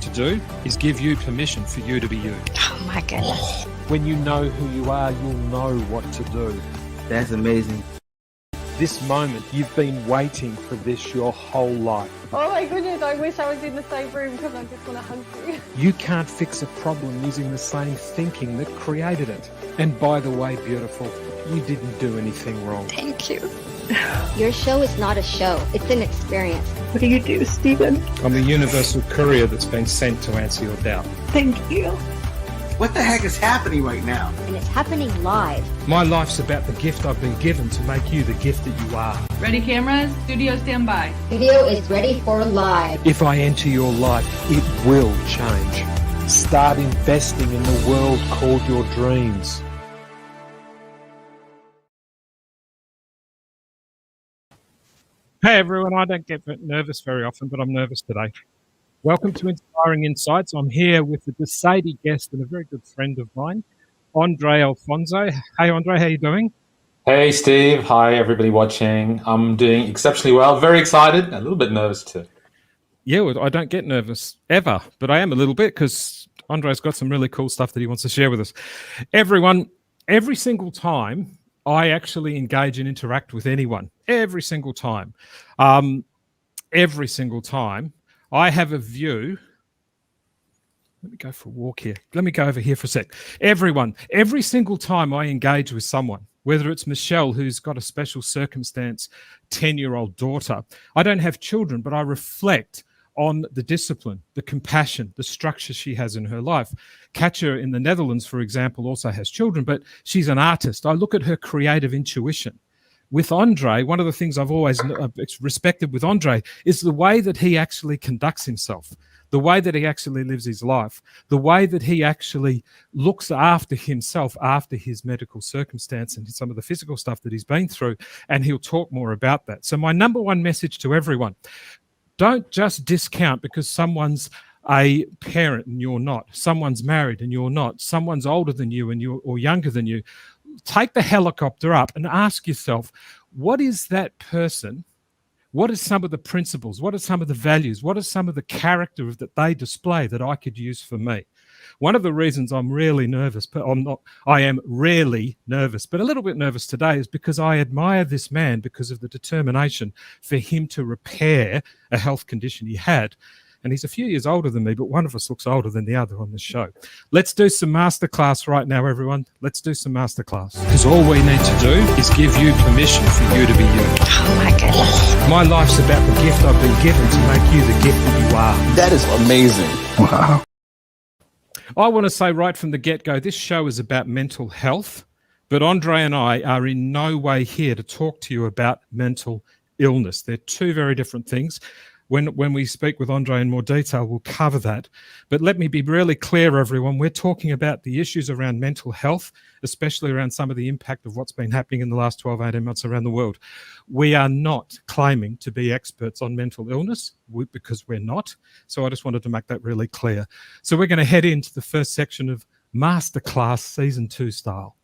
need to do is give you permission for you to be you. Oh my goodness. When you know who you are, you'll know what to do. That's amazing. This moment, you've been waiting for this your whole life. Oh my goodness, I wish I was in the same room because I just want to hug you. You can't fix a problem using the same thinking that created it. And by the way, beautiful, you didn't do anything wrong. Thank you. Your show is not a show, it's an experience. What do you do, Stephen? I'm the universal courier that's been sent to answer your doubt. Thank you. What the heck is happening right now? And it's happening live. My life's about the gift I've been given to make you the gift that you are. Ready cameras, studio standby. Video is ready for live. If I enter your life, it will change. Start investing in the world called your dreams. Hey everyone, I don't get nervous very often, but I'm nervous today. Welcome to Inspiring Insights. I'm here with a decided guest and a very good friend of mine, Andre Alfonso. Hey Andre, how you doing? Hey Steve, hi everybody watching. I'm doing exceptionally well, very excited, a little bit nervous too. Yeah, well, I don't get nervous ever, but I am a little bit because Andre's got some really cool stuff that he wants to share with us. Everyone, every single time I actually engage and interact with anyone, every single time, I have a view. Let me go for a walk here. Let me go over here for a sec. Everyone, every single time I engage with someone, whether it's Michelle, who's got a special circumstance, 10-year-old daughter, I don't have children, but I reflect on the discipline, the compassion, the structure she has in her life. Katja in the Netherlands, for example, also has children, but she's an artist. I look at her creative intuition. With Andre, one of the things I've always respected with Andre is the way that he actually conducts himself, the way that he actually lives his life, the way that he actually looks after himself after his medical circumstance and some of the physical stuff that he's been through, and he'll talk more about that. So my number one message to everyone, don't just discount because someone's a parent and you're not, someone's married and you're not, someone's older than you and or younger than you. Take the helicopter up and ask yourself, what is that person? What are some of the principles? What are some of the values? What are some of the character that they display that I could use for me? One of the reasons I'm really nervous, but I am rarely nervous, but a little bit nervous today is because I admire this man because of the determination for him to repair a health condition he had. And he's a few years older than me, but one of us looks older than the other on the show. Let's do some masterclass right now, everyone. Let's do some masterclass. Because all we need to do is give you permission for you to be you. Oh my goodness. My life's about the gift I've been given to make you the gift that you are. That is amazing. Wow. I want to say right from the get-go, this show is about mental health, but Andre and I are in no way here to talk to you about mental illness. They're two very different things. When we speak with Andre in more detail, we'll cover that. But let me be really clear, everyone. We're talking about the issues around mental health, especially around some of the impact of what's been happening in the last 12, 18 months around the world. We are not claiming to be experts on mental illness because we're not. So I just wanted to make that really clear. So we're going to head into the first section of Masterclass Season 2 style.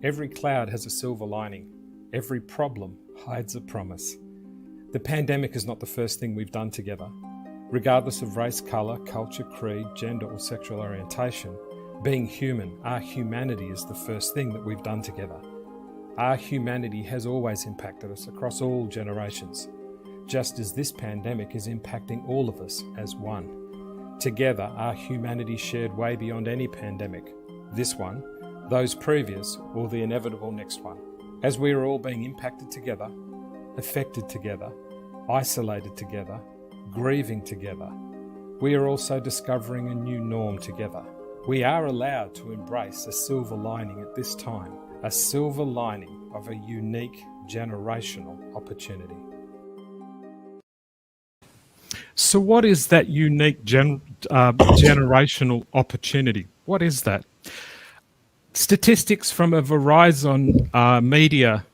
Every cloud has a silver lining. Every problem hides a promise. The pandemic is not the first thing we've done together. Regardless of race, colour, culture, creed, gender or sexual orientation, being human, our humanity is the first thing that we've done together. Our humanity has always impacted us across all generations, just as this pandemic is impacting all of us as one. Together, our humanity shared way beyond any pandemic, this one, those previous, or the inevitable next one. As we are all being impacted together, affected together, isolated together, grieving together, we are also discovering a new norm together. We are allowed to embrace a silver lining at this time, a silver lining of a unique generational opportunity. So what is that unique generational opportunity? What is that? Statistics from a Verizon media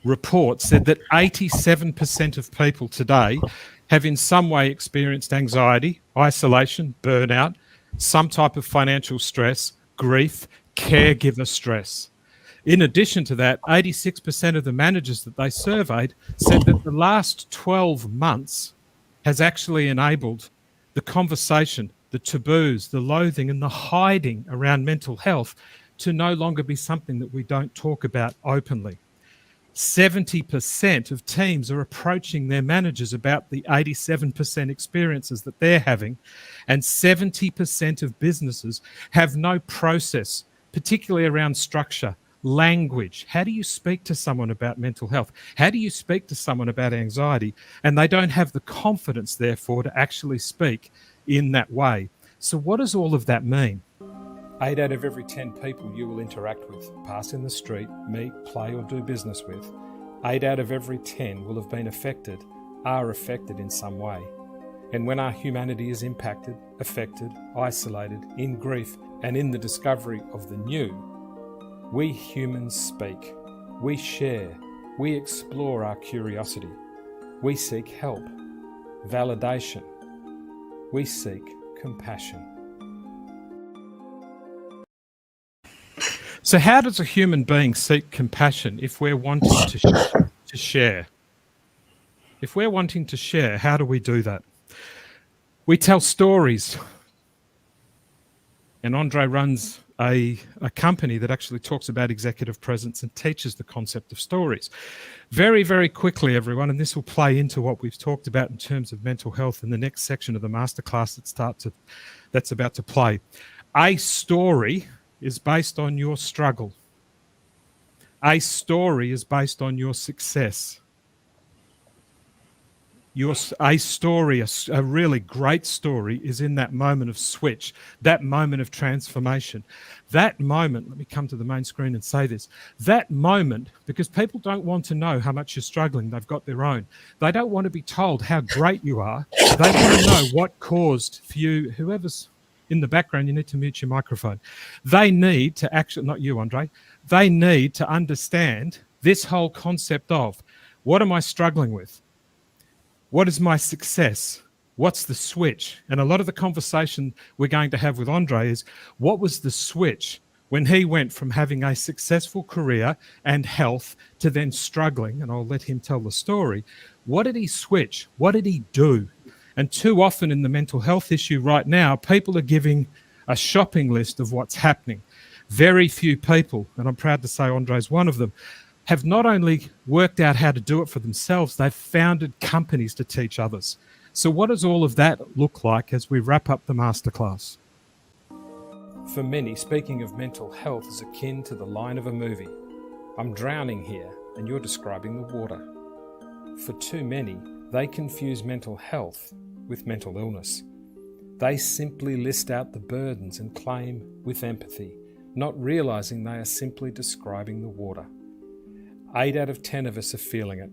report said that 87% of people today have in some way experienced anxiety, isolation, burnout, some type of financial stress, grief, caregiver stress. In addition to that, 86% of the managers that they surveyed said that the last 12 months has actually enabled the conversation, the taboos, the loathing and the hiding around mental health to no longer be something that we don't talk about openly. 70% of teams are approaching their managers about the 87% experiences that they're having, and 70% of businesses have no process, particularly around structure, language. How do you speak to someone about mental health? How do you speak to someone about anxiety? And they don't have the confidence, therefore, to actually speak in that way. So what does all of that mean? 8 out of every 10 people you will interact with, pass in the street, meet, play or do business with, 8 out of every 10 will have been affected, are affected in some way. And when our humanity is impacted, affected, isolated, in grief and in the discovery of the new, we humans speak, we share, we explore our curiosity, we seek help, validation, we seek compassion. So how does a human being seek compassion if we're wanting to share? If we're wanting to share, how do we do that? We tell stories. And Andre runs a company that actually talks about executive presence and teaches the concept of stories. Very, very quickly, everyone, and this will play into what we've talked about in terms of mental health in the next section of the masterclass that's about to play. A story is based on your struggle. A story is based on your success. A really great story is in that moment of switch, that moment of transformation. That moment, let me come to the main screen and say this, that moment, because people don't want to know how much you're struggling, they've got their own. They don't want to be told how great you are. They want to know what caused for you, whoever's in the background, you need to mute your microphone. They need to actually, not you, Andre, they need to understand this whole concept of what am I struggling with? What is my success? What's the switch? And a lot of the conversation we're going to have with Andre is what was the switch when he went from having a successful career and health to then struggling, and I'll let him tell the story. What did he switch? What did he do? And too often in the mental health issue right now, people are giving a shopping list of what's happening. Very few people, and I'm proud to say Andre's one of them, have not only worked out how to do it for themselves, they've founded companies to teach others. So what does all of that look like as we wrap up the masterclass? For many, speaking of mental health is akin to the line of a movie. I'm drowning here, and you're describing the water. For too many, they confuse mental health with mental illness. They simply list out the burdens and claim with empathy, not realizing they are simply describing the water. 8 out of 10 of us are feeling it.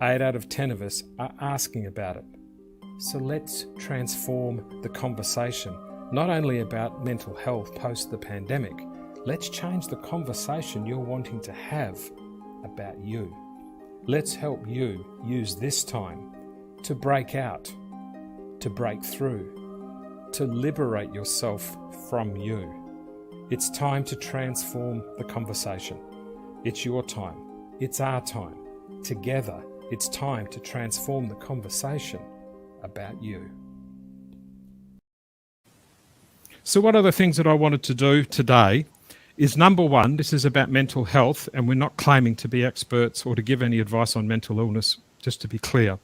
8 out of 10 of us are asking about it. So let's transform the conversation, not only about mental health post the pandemic, let's change the conversation you're wanting to have about you. Let's help you use this time to break out, to break through, to liberate yourself from you. It's time to transform the conversation. It's your time. It's our time. Together, it's time to transform the conversation about you. So what are the things that I wanted to do today is, number one, this is about mental health, and we're not claiming to be experts or to give any advice on mental illness, just to be clear.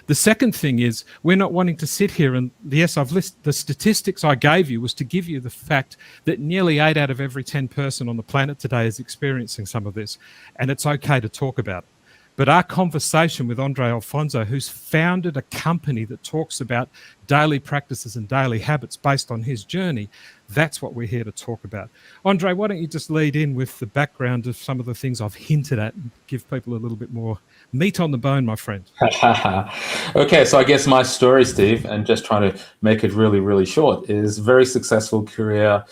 The second thing is we're not wanting to sit here and, yes, I've listed the statistics I gave you was to give you the fact that nearly 8 out of every 10 person on the planet today is experiencing some of this, and it's okay to talk about it. But our conversation with Andre Alfonso, who's founded a company that talks about daily practices and daily habits based on his journey, that's what we're here to talk about. Andre, why don't you just lead in with the background of some of the things I've hinted at and give people a little bit more meat on the bone, my friend. Okay, so I guess my story, Steve, and just trying to make it really, really short, is very successful career.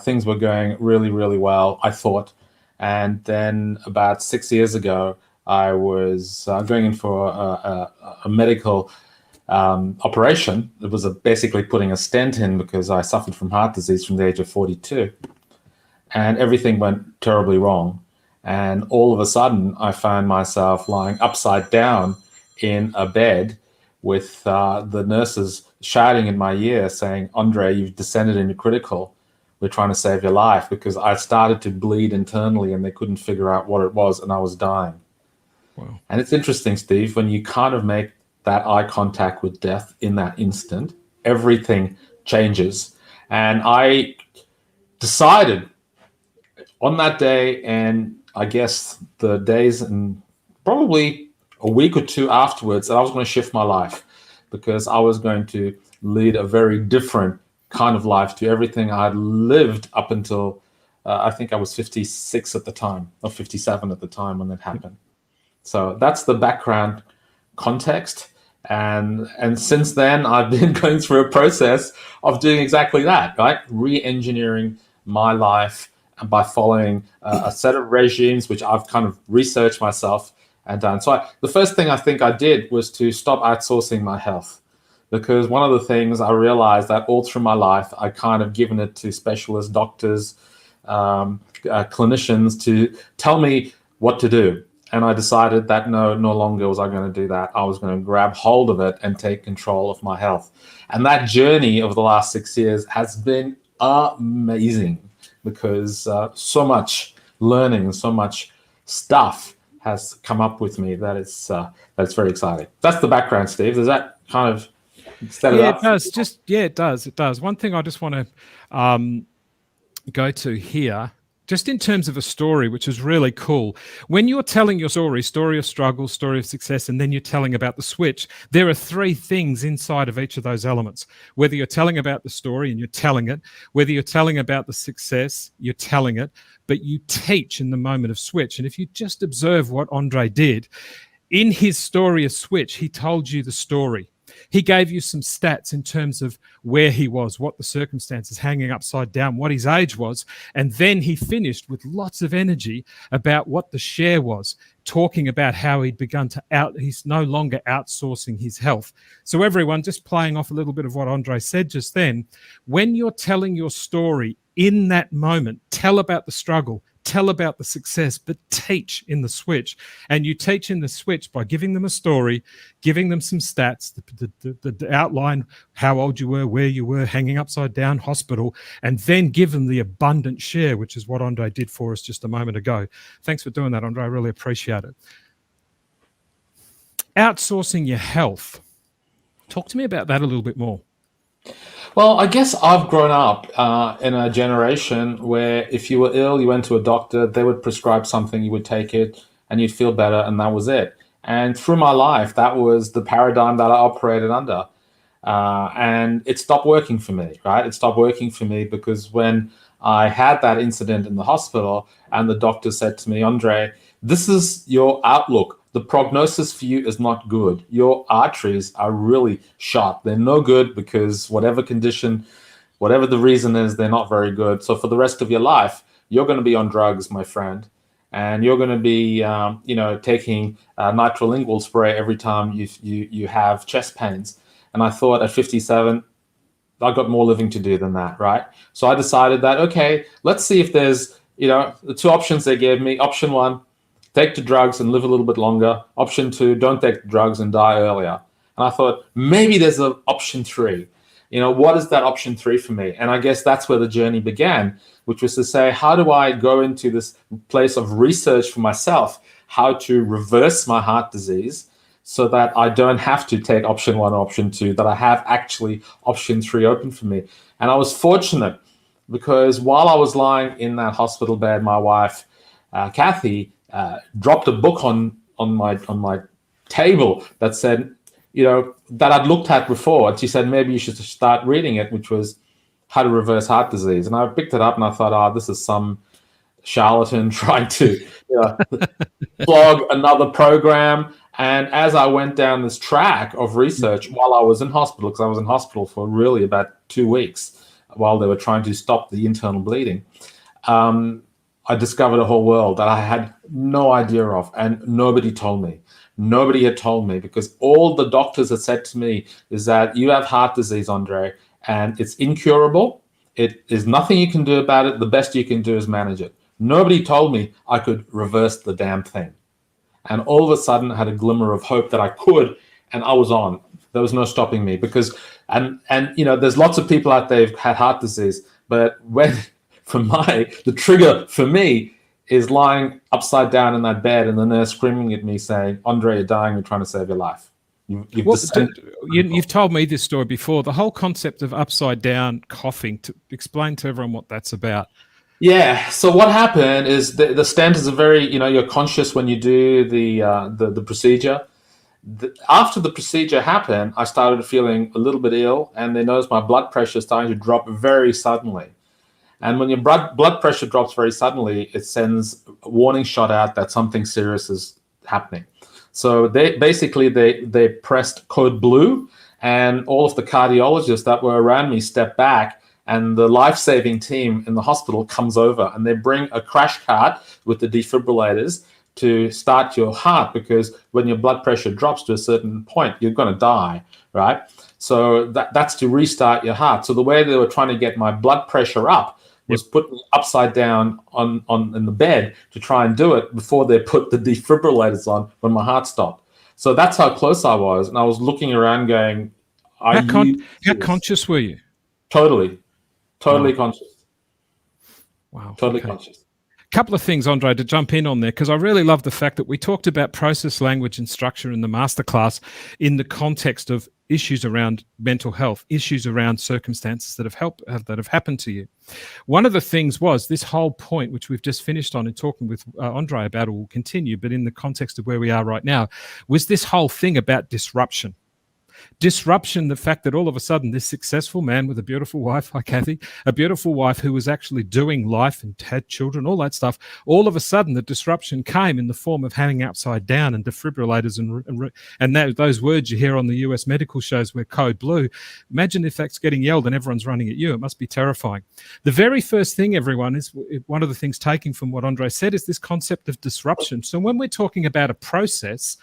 Things were going really, really well, I thought. And then about 6 years ago, I was going in for a medical operation. It was basically putting a stent in because I suffered from heart disease from the age of 42. And everything went terribly wrong. And all of a sudden, I found myself lying upside down in a bed with the nurses shouting in my ear saying, Andre, you've descended into critical. We're trying to save your life, because I started to bleed internally and they couldn't figure out what it was and I was dying. Wow. And it's interesting, Steve, when you kind of make that eye contact with death in that instant, everything changes. And I decided on that day, and I guess the days and probably a week or two afterwards, that I was going to shift my life, because I was going to lead a very different kind of life to everything I had lived up until I think I was 56 at the time, or 57 at the time when that happened. So that's the background context. And since then, I've been going through a process of doing exactly that, right? Re-engineering my life, and by following a set of regimes, which I've kind of researched myself and done. So the first thing I think I did was to stop outsourcing my health. Because one of the things I realized that all through my life, I kind of given it to specialist doctors, clinicians to tell me what to do. And I decided that no longer was I going to do that. I was going to grab hold of it and take control of my health. And that journey over the last 6 years has been amazing, because so much learning, so much stuff has come up with me that it's very exciting. That's the background, Steve. Does that kind of set it up? It does. It does. One thing I just want to go to here, just in terms of a story, which is really cool. When you're telling your story of struggle, story of success, and then you're telling about the switch, there are three things inside of each of those elements. Whether you're telling about the story and you're telling it, whether you're telling about the success, you're telling it, but you teach in the moment of switch. And if you just observe what Andre did, in his story of switch, he told you the story. He gave you some stats in terms of where he was, what the circumstances, hanging upside down, what his age was. And then he finished with lots of energy about what the share was, talking about how he'd begun to he's no longer outsourcing his health. So everyone, just playing off a little bit of what Andre said just then, when you're telling your story in that moment, tell about the struggle, tell about the success, but teach in the switch. And you teach in the switch by giving them a story, giving them some stats, the outline, how old you were, where you were, hanging upside down, hospital, and then give them the abundant share, which is what Andre did for us just a moment ago. Thanks for doing that, Andre. I really appreciate it. Outsourcing your health. Talk to me about that a little bit more. Well, I guess I've grown up in a generation where if you were ill, you went to a doctor, they would prescribe something, you would take it, and you'd feel better, and that was it. And through my life, that was the paradigm that I operated under. And it stopped working for me, right? It stopped working for me because when I had that incident in the hospital and the doctor said to me, Andre, this is your outlook. The prognosis for you is not good. Your arteries are really shot. They're no good because whatever condition, whatever the reason is, they're not very good. So for the rest of your life, you're going to be on drugs, my friend. And you're going to be, taking nitrolingual spray every time you have chest pains. And I thought at 57, I've got more living to do than that, right? So I decided that, okay, let's see if there's, the two options they gave me. Option one, take the drugs and live a little bit longer. Option two, don't take the drugs and die earlier. And I thought, maybe there's an option three. What is that option three for me? And I guess that's where the journey began, which was to say, how do I go into this place of research for myself, how to reverse my heart disease so that I don't have to take option one or option two, that I have actually option three open for me. And I was fortunate because while I was lying in that hospital bed, my wife, Kathy, dropped a book on my table that said, that I'd looked at before. And she said, maybe you should start reading it, which was How to Reverse Heart Disease. And I picked it up and I thought, this is some charlatan trying to flog another program. And as I went down this track of research while I was in hospital, because I was in hospital for really about 2 weeks while they were trying to stop the internal bleeding, I discovered a whole world that I had no idea of, and nobody told me. Nobody had told me, because all the doctors had said to me is that you have heart disease, Andre, and it's incurable. It is nothing you can do about it. The best you can do is manage it. Nobody told me I could reverse the damn thing. And all of a sudden I had a glimmer of hope that I could, and I was on. There was no stopping me because, and there's lots of people out there who've had heart disease, but the trigger for me is lying upside down in that bed and the nurse screaming at me saying, "Andre, you're dying, we're trying to save your life." You've told me this story before. The whole concept of upside down coughing. To explain to everyone what that's about. Yeah. So what happened is the standards are very, you're conscious when you do the procedure. After the procedure happened, I started feeling a little bit ill, and they noticed my blood pressure starting to drop very suddenly. And when your blood pressure drops very suddenly, it sends a warning shot out that something serious is happening. So they pressed code blue, and all of the cardiologists that were around me stepped back, and the life-saving team in the hospital comes over, and they bring a crash cart with the defibrillators to start your heart, because when your blood pressure drops to a certain point, you're going to die, right? So that's to restart your heart. So the way they were trying to get my blood pressure up was put me upside down in the bed to try and do it before they put the defibrillators on when my heart stopped. So that's how close I was. And I was looking around going, how conscious were you? Totally conscious. Wow. Totally conscious. Couple of things, Andre, to jump in on there, because I really love the fact that we talked about process, language, and structure in the masterclass in the context of issues around mental health, issues around circumstances that have happened to you. One of the things was this whole point, which we've just finished on and talking with Andre about, or will continue, but in the context of where we are right now, was this whole thing about disruption. Disruption, the fact that all of a sudden this successful man with a beautiful wife, hi Kathy, a beautiful wife who was actually doing life and had children, all that stuff, all of a sudden the disruption came in the form of hanging upside down and defibrillators and those words you hear on the US medical shows where code blue. Imagine if that's getting yelled and everyone's running at you. It must be terrifying. The very first thing, everyone, is one of the things taking from what Andre said is this concept of disruption. So when we're talking about a process,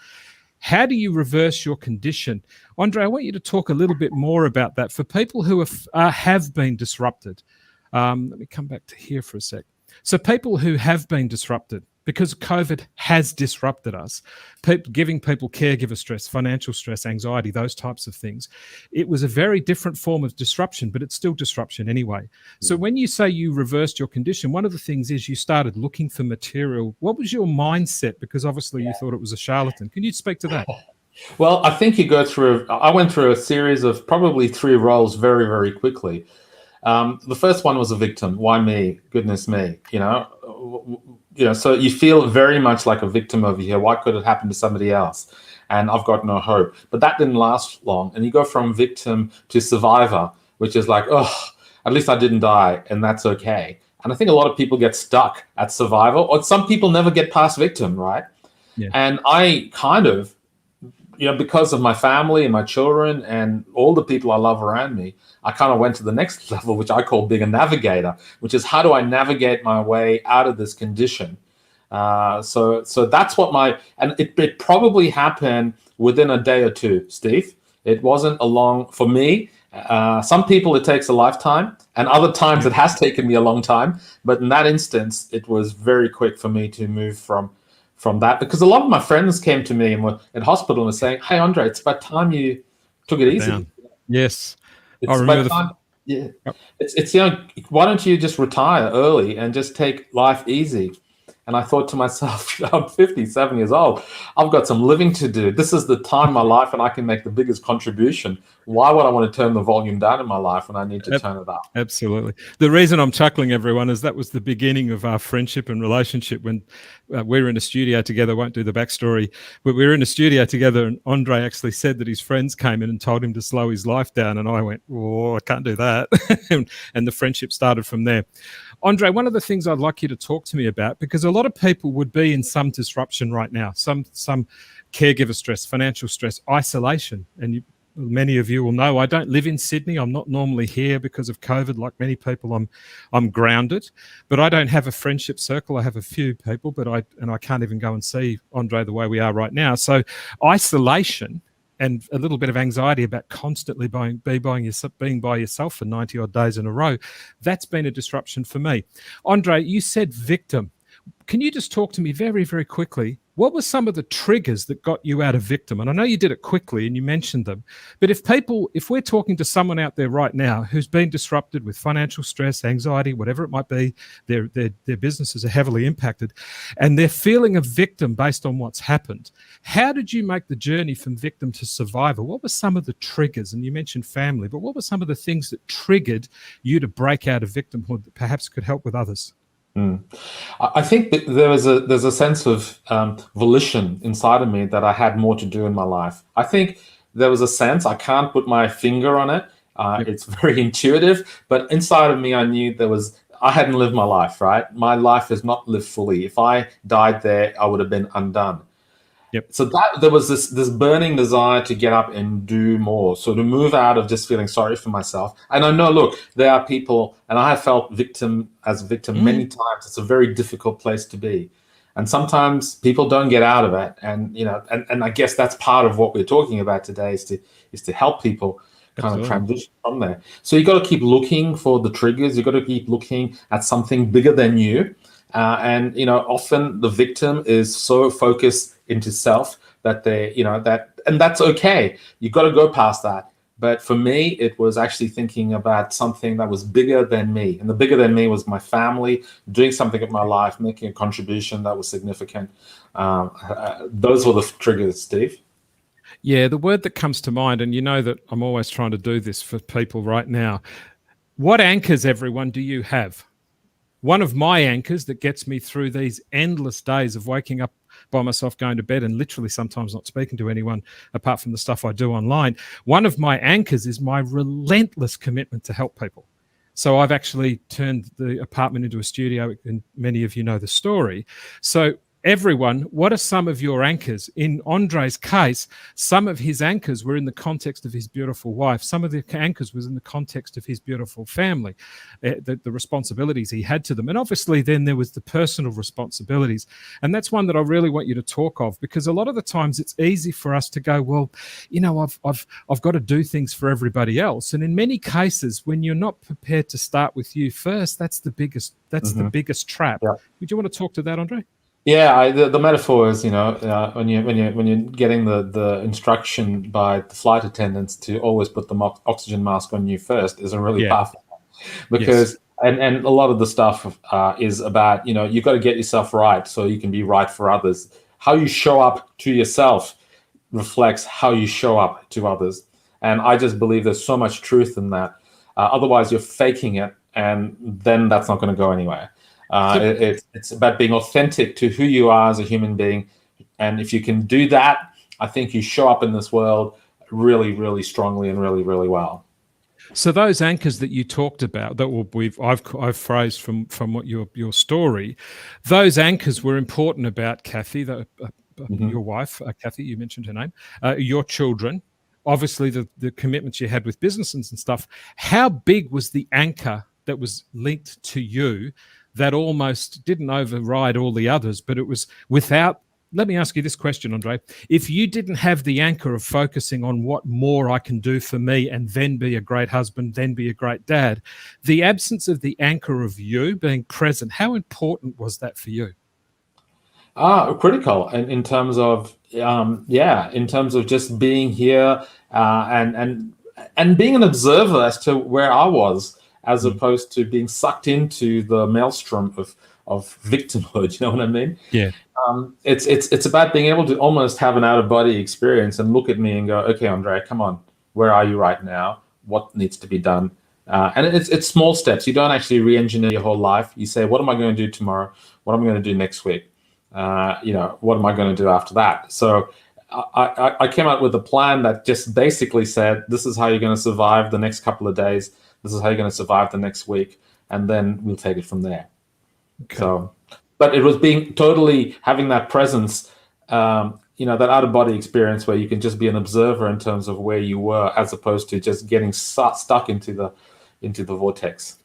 how do you reverse your condition? Andre, I want you to talk a little bit more about that for people who have been disrupted. Let me come back to here for a sec. So people who have been disrupted, because COVID has disrupted us, giving people caregiver stress, financial stress, anxiety, those types of things. It was a very different form of disruption, but it's still disruption anyway. So when you say you reversed your condition, one of the things is you started looking for material. What was your mindset? Because obviously you thought it was a charlatan. Can you speak to that? Well, I think I went through a series of probably 3 roles very, very quickly. The first one was a victim. Why me? Goodness me, so you feel very much like a victim over here. Why could it happen to somebody else? And I've got no hope. But that didn't last long. And you go from victim to survivor, which is like, oh, at least I didn't die, and that's okay. And I think a lot of people get stuck at survivor, or some people never get past victim, right? Yeah. And I kind of, because of my family and my children and all the people I love around me, I kind of went to the next level, which I call being a navigator, which is how do I navigate my way out of this condition? So that's what and it probably happened within a day or two, Steve. It wasn't for me. Some people it takes a lifetime, and other times it has taken me a long time. But in that instance, it was very quick for me to move from that, because a lot of my friends came to me and were in hospital and were saying, "Hey, Andre, it's about time you took it easy." Down. Yes. It's about time. Yeah. It's why don't you just retire early and just take life easy? And I thought to myself, I'm 57 years old. I've got some living to do. This is the time of my life and I can make the biggest contribution. Why would I want to turn the volume down in my life when I need to turn it up? Absolutely. The reason I'm chuckling, everyone, is that was the beginning of our friendship and relationship when we were in a studio together. Won't do the backstory, but we were in a studio together and Andre actually said that his friends came in and told him to slow his life down. And I went, oh, I can't do that. and the friendship started from there. Andre, one of the things I'd like you to talk to me about, because a lot of people would be in some disruption right now, some caregiver stress, financial stress, isolation. And many of you will know I don't live in Sydney. I'm not normally here because of COVID. Like many people, I'm grounded, but I don't have a friendship circle. I have a few people, but I can't even go and see Andre the way we are right now. So isolation and a little bit of anxiety about constantly being by yourself for 90 odd days in a row, that's been a disruption for me. Andre, you said victim. Can you just talk to me very, very quickly? what were some of the triggers that got you out of victim? And I know you did it quickly and you mentioned them, but if we're talking to someone out there right now who's been disrupted with financial stress, anxiety, whatever it might be, their businesses are heavily impacted, and they're feeling a victim based on what's happened, how did you make the journey from victim to survivor? What were some of the triggers? And you mentioned family, but what were some of the things that triggered you to break out of victimhood that perhaps could help with others? I think that there's a sense of volition inside of me that I had more to do in my life. I think there was a sense, I can't put my finger on it. It's very intuitive, but inside of me, I knew I hadn't lived my life, right? My life is not lived fully. If I died there, I would have been undone. Yep. So there was this burning desire to get up and do more. So to move out of just feeling sorry for myself. And I know, look, there are people, and I have felt victim many times. It's a very difficult place to be. And sometimes people don't get out of it. And, and I guess that's part of what we're talking about today is to help people kind of transition from there. So you got to keep looking for the triggers. You got to keep looking at something bigger than you. And often the victim is so focused into self that and that's okay. You got to go past that. But for me, it was actually thinking about something that was bigger than me. And the bigger than me was my family, doing something in my life, making a contribution that was significant. Those were the triggers, Steve. Yeah, the word that comes to mind, and you know that I'm always trying to do this for people right now. What anchors, everyone, do you have? One of my anchors that gets me through these endless days of waking up by myself, going to bed, and literally sometimes not speaking to anyone apart from the stuff I do online. One of my anchors is my relentless commitment to help people. So I've actually turned the apartment into a studio, and many of you know the story. So everyone, what are some of your anchors? In Andre's case, some of his anchors were in the context of his beautiful wife. Some of the anchors was in the context of his beautiful family, the responsibilities he had to them. And obviously then there was the personal responsibilities. And that's one that I really want you to talk of, because a lot of the times it's easy for us to go, well, I've got to do things for everybody else. And in many cases, when you're not prepared to start with you first, that's the biggest trap. Yeah. Would you want to talk to that, Andre? Yeah, the metaphor is, when you're getting the instruction by the flight attendants to always put the oxygen mask on you first is a really powerful one. Because and a lot of the stuff is about, you've got to get yourself right so you can be right for others. How you show up to yourself reflects how you show up to others. And I just believe there's so much truth in that. Otherwise, you're faking it, and then that's not going to go anywhere. It's about being authentic to who you are as a human being. And if you can do that, I think you show up in this world really, really strongly and really, really well. So those anchors that you talked about, that I've phrased from what your story, those anchors were important about Kathy, your wife, Kathy, you mentioned her name, your children, obviously the commitments you had with businesses and stuff. How big was the anchor that was linked to you that almost didn't override all the others, but it was without? Let me ask you this question, Andre. If you didn't have the anchor of focusing on what more I can do for me and then be a great husband, then be a great dad, the absence of the anchor of you being present, how important was that for you? Critical in terms of, in terms of just being here and being an observer as to where I was, as opposed to being sucked into the maelstrom of victimhood. You know what I mean? Yeah. It's about being able to almost have an out-of-body experience and look at me and go, okay, Andre, come on, where are you right now? What needs to be done? And it's small steps. You don't actually re-engineer your whole life. You say, what am I going to do tomorrow? What am I going to do next week? What am I going to do after that? So I came up with a plan that just basically said, this is how you're going to survive the next couple of days. This is how you're going to survive the next week. And then we'll take it from there. Okay. So, but it was having that presence, that out-of-body experience where you can just be an observer in terms of where you were, as opposed to just getting stuck into the vortex.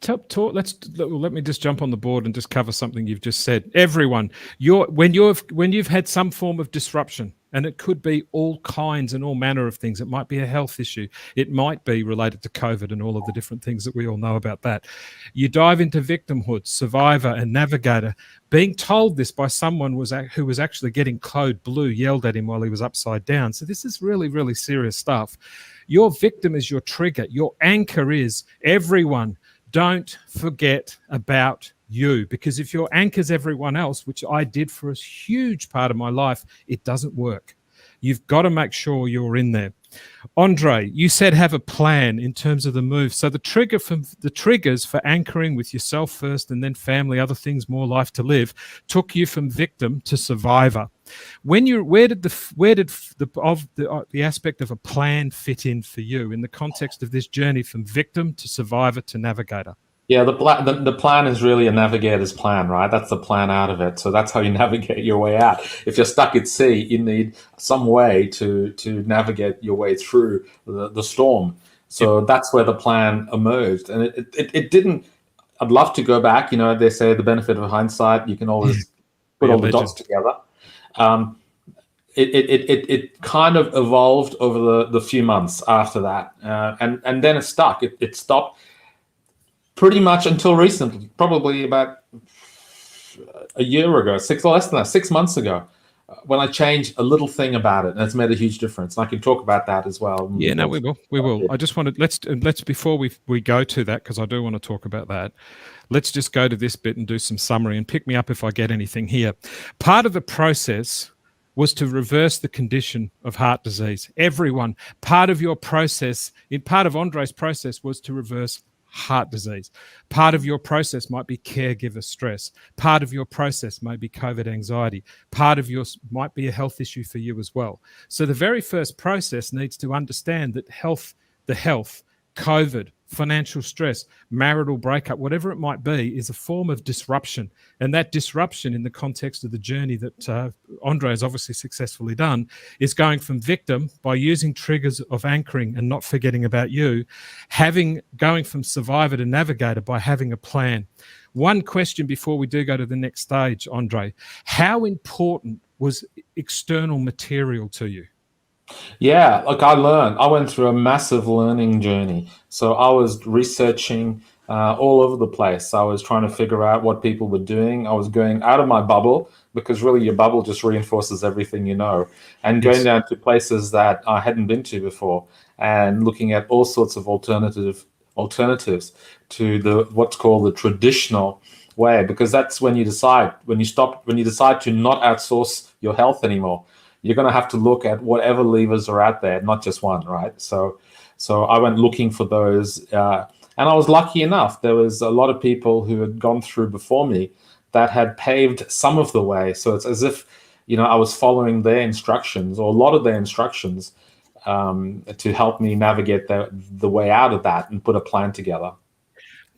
Let me just jump on the board and just cover something you've just said. Everyone, when you've had some form of disruption, And it could be all kinds and all manner of things. It might be a health issue. It might be related to COVID and all of the different things that we all know about that. You dive into victimhood, survivor, and navigator. Being told this by someone who was actually getting code blue yelled at him while he was upside down. So this is really, really serious stuff. Your victim is your trigger. Your anchor is everyone. Don't forget about you, because if your anchor's everyone else, which I did for a huge part of my life, it doesn't work. You've got to make sure you're in there. Andre, you said have a plan in terms of the move. So the triggers for anchoring with yourself first and then family, other things, more life to live, took you from victim to survivor. Where did the aspect of a plan fit in for you in the context of this journey from victim to survivor to navigator? Yeah, the plan is really a navigator's plan, right? That's the plan out of it. So that's how you navigate your way out. If you're stuck at sea, you need some way to navigate your way through the storm. So that's where the plan emerged. And it didn't, I'd love to go back. You know, they say the benefit of hindsight, you can always put all the dots together. It kind of evolved over the few months after that. And then it stuck. It stopped. Pretty much until recently, probably about a year ago, less than that, 6 months ago, when I changed a little thing about it, and it's made a huge difference. And I can talk about that as well. Yeah, no, we will. I just wanted, let's before we go to that, because I do want to talk about that, let's just go to this bit and do some summary and pick me up if I get anything here. Part of the process was to reverse the condition of heart disease. Everyone, part of your process, part of Andre's process was to reverse heart disease. Part of your process might be caregiver stress. Part of your process may be COVID anxiety. Part of yours might be a health issue for you as well. So the very first process needs to understand that the health, COVID, financial stress, marital breakup, whatever it might be, is a form of disruption. And that disruption in the context of the journey that Andre has obviously successfully done is going from victim by using triggers of anchoring and not forgetting about you, going from survivor to navigator by having a plan. One question before we do go to the next stage, Andre, how important was external material to you? Yeah, look, I went through a massive learning journey. So I was researching all over the place. I was trying to figure out what people were doing. I was going out of my bubble, because really your bubble just reinforces everything you know, and going down to places that I hadn't been to before and looking at all sorts of alternatives to what's called the traditional way, because that's when you decide to not outsource your health anymore. You're going to have to look at whatever levers are out there, not just one, right? So I went looking for those, and I was lucky enough. There was a lot of people who had gone through before me that had paved some of the way. So it's as if, I was following their instructions, or a lot of their instructions, to help me navigate the way out of that and put a plan together.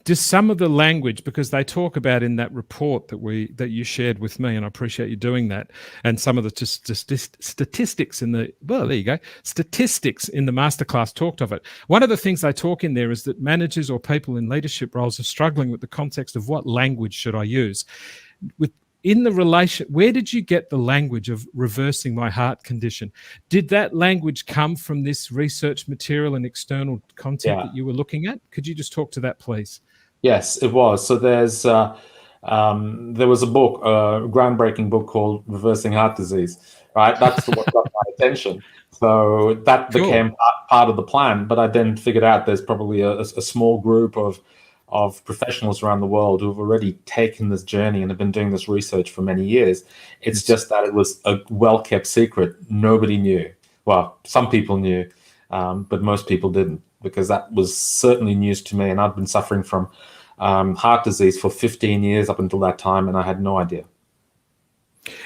Just some of the language, because they talk about in that report that you shared with me, and I appreciate you doing that, and some of the statistics in the masterclass talked of it. One of the things they talk in there is that managers or people in leadership roles are struggling with the context of what language should I use. Where did you get the language of reversing my heart condition? Did that language come from this research material and external content that you were looking at? Could you just talk to that, please? Yes, it was. So there was a book, a groundbreaking book called Reversing Heart Disease, right? That's what got my attention. So that became part of the plan. But I then figured out there's probably a small group of professionals around the world who have already taken this journey and have been doing this research for many years. It's just that it was a well-kept secret. Nobody knew. Well, some people knew, but most people didn't, because that was certainly news to me. And I'd been suffering from heart disease for 15 years up until that time, and I had no idea.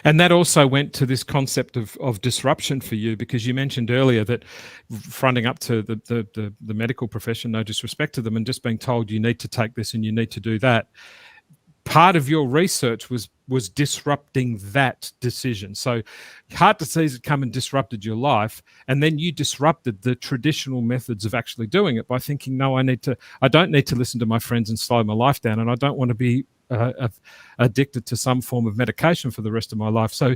And that also went to this concept of disruption for you, because you mentioned earlier that fronting up to the medical profession, no disrespect to them, and just being told you need to take this and you need to do that. Part of your research was disrupting that decision. So heart disease had come and disrupted your life, and then you disrupted the traditional methods of actually doing it by thinking, no, I don't need to listen to my friends and slow my life down, and I don't want to be addicted to some form of medication for the rest of my life. So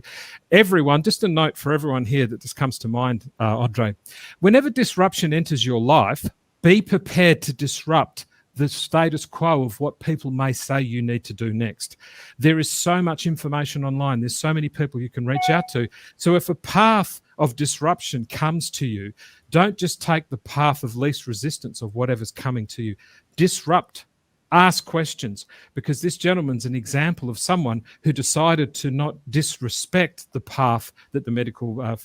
everyone, just a note for everyone here that just comes to mind, Andre, whenever disruption enters your life, be prepared to disrupt the status quo of what people may say you need to do next. There is so much information online. There's so many people you can reach out to. So if a path of disruption comes to you, don't just take the path of least resistance of whatever's coming to you. Disrupt. Ask questions, because this gentleman's an example of someone who decided to not disrespect the path that the medical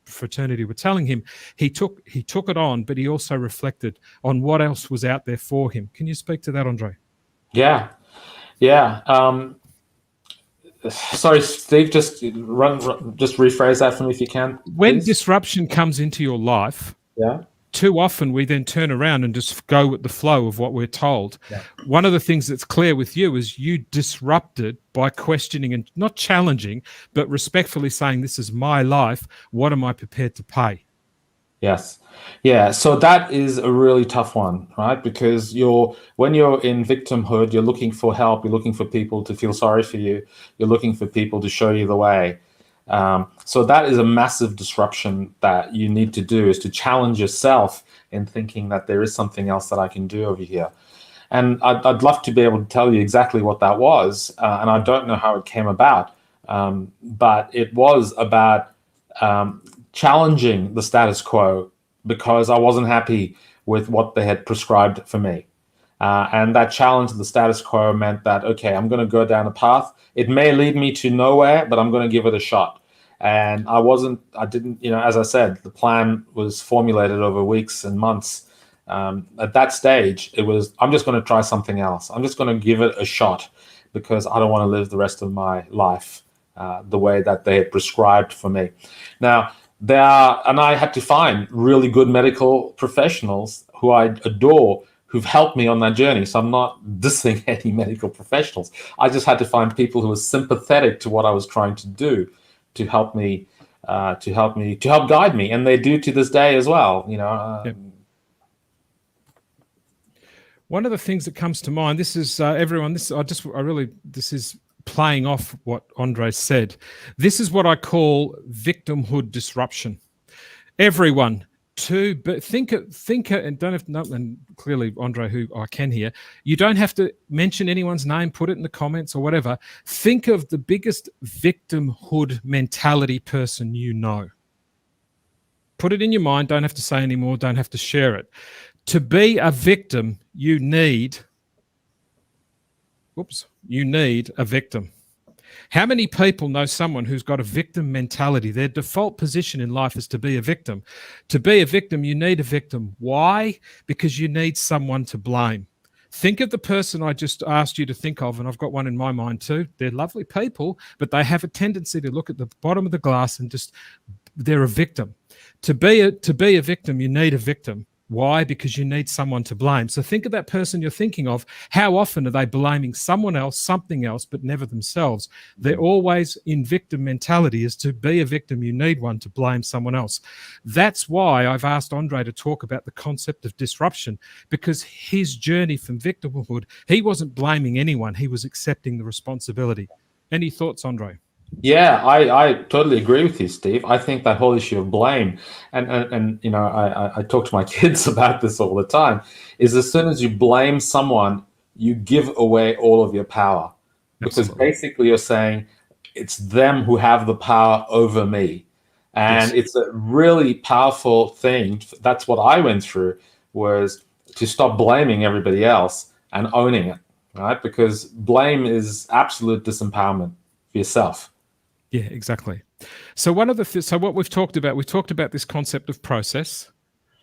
fraternity were telling him. He took it on, but he also reflected on what else was out there for him. Can you speak to that, Andre? Yeah. Sorry, Steve, just rephrase that for me if you can. When please. Disruption comes into your life, too often we then turn around and just go with the flow of what we're told. Yeah. One of the things that's clear with you is you disrupted by questioning and not challenging, but respectfully saying, this is my life. What am I prepared to pay? Yes. Yeah. So that is a really tough one, right? Because when you're in victimhood, you're looking for help. You're looking for people to feel sorry for you. You're looking for people to show you the way. So that is a massive disruption that you need to do, is to challenge yourself in thinking that there is something else that I can do over here. And I'd love to be able to tell you exactly what that was. And I don't know how it came about, but it was about challenging the status quo, because I wasn't happy with what they had prescribed for me. And that challenge of the status quo meant that, okay, I'm going to go down a path. It may lead me to nowhere, but I'm going to give it a shot. And I didn't, as I said, the plan was formulated over weeks and months. At that stage, it was, I'm just going to try something else. I'm just going to give it a shot, because I don't want to live the rest of my life the way that they had prescribed for me. Now, and I had to find really good medical professionals who I adore, who've helped me on that journey. So I'm not dissing any medical professionals. I just had to find people who were sympathetic to what I was trying to do, to help me, to help guide me. And they do to this day as well, Yep. One of the things that comes to mind, this is everyone, this is playing off what Andre said. This is what I call victimhood disruption. Everyone, but think and don't have to, and clearly Andre, who I can hear, you don't have to mention anyone's name, put it in the comments or whatever. Think of the biggest victimhood mentality person you know. Put it in your mind, don't have to say any more, don't have to share it. To be a victim, you need a victim. How many people know someone who's got a victim mentality? Their default position in life is to be a victim. To be a victim, you need a victim. Why? Because you need someone to blame. Think of the person I just asked you to think of, and I've got one in my mind too. They're lovely people, but they have a tendency to look at the bottom of the glass and they're a victim. To be a victim, you need a victim. Why? Because you need someone to blame. So think of that person you're thinking of. How often are they blaming someone else, something else, but never themselves? They're always in victim mentality. Is to be a victim, you need one to blame someone else. That's why I've asked Andre to talk about the concept of disruption, because his journey from victimhood, he wasn't blaming anyone. He was accepting the responsibility. Any thoughts, Andre? Yeah, I totally agree with you, Steve. I think that whole issue of blame, and I talk to my kids about this all the time, is as soon as you blame someone, you give away all of your power. Because basically you're saying it's them who have the power over me. And It's a really powerful thing. That's what I went through, was to stop blaming everybody else and owning it, right? Because blame is absolute disempowerment for yourself. Yeah, exactly. So what we've talked about this concept of process.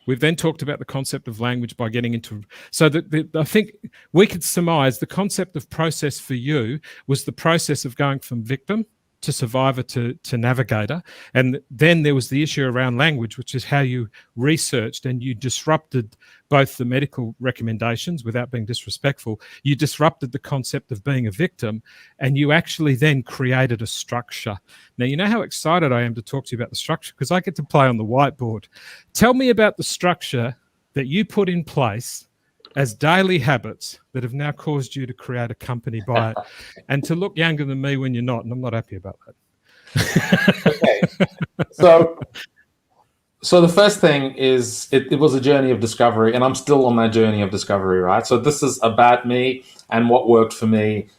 We've then talked about the concept of language by getting into. So I think we could surmise the concept of process for you was the process of going from victim to survivor to navigator. And then there was the issue around language, which is how you researched and you disrupted both the medical recommendations without being disrespectful. You disrupted the concept of being a victim, and you actually then created a structure. Now, you know how excited I am to talk to you about the structure, because I get to play on the whiteboard. Tell me about the structure that you put in place as daily habits that have now caused you to create a company by it and to look younger than me when you're not? And I'm not happy about that. Okay. So the first thing is it was a journey of discovery, and I'm still on that journey of discovery, right? So this is about me and what worked for me.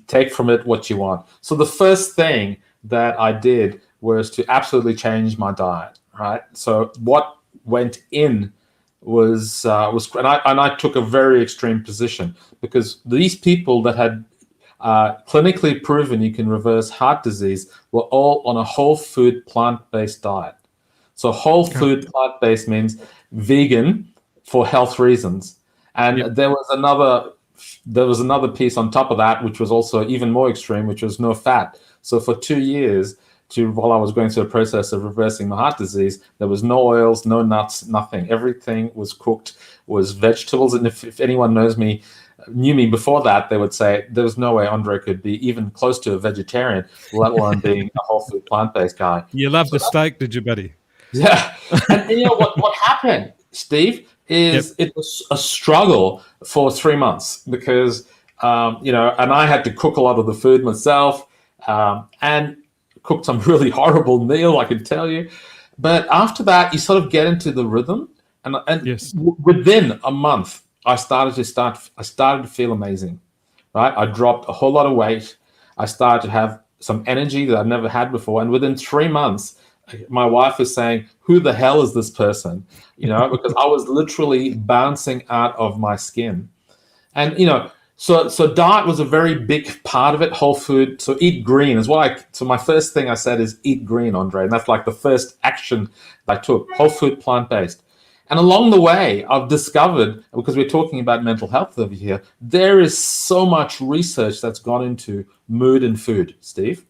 Take from it what you want. So the first thing that I did was to absolutely change my diet, right? So what went in was and I took a very extreme position, because these people that had clinically proven you can reverse heart disease were all on a whole food plant-based diet. So whole food plant-based means vegan for health reasons. And there was another piece on top of that, which was also even more extreme, which was no fat. So for 2 years, while I was going through the process of reversing my heart disease, there was no oils, no nuts, nothing. Everything was cooked, was vegetables. And if anyone knew me before that, they would say there was no way Andre could be even close to a vegetarian, let alone being a whole food plant-based guy. You loved the steak, did you, buddy? Yeah. And you know what happened, Steve, is it was a struggle for 3 months, because, and I had to cook a lot of the food myself, and cooked some really horrible meal, I can tell you. But after that, you sort of get into the rhythm, and within a month, I started to feel amazing, right? I dropped a whole lot of weight. I started to have some energy that I've never had before, and within 3 months, my wife was saying, "Who the hell is this person?" Because I was literally bouncing out of my skin. And so diet was a very big part of it. Whole food. So eat green is so my first thing I said is eat green, Andre, and that's like the first action I took. Whole food, plant-based. And along the way, I've discovered, because we're talking about mental health over here, there is so much research that's gone into mood and food, Steve.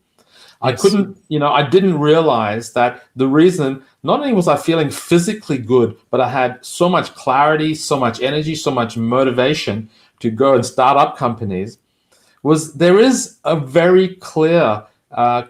I didn't realize that the reason, not only was I feeling physically good, but I had so much clarity, so much energy, so much motivation to go and start up companies, was there is a very clear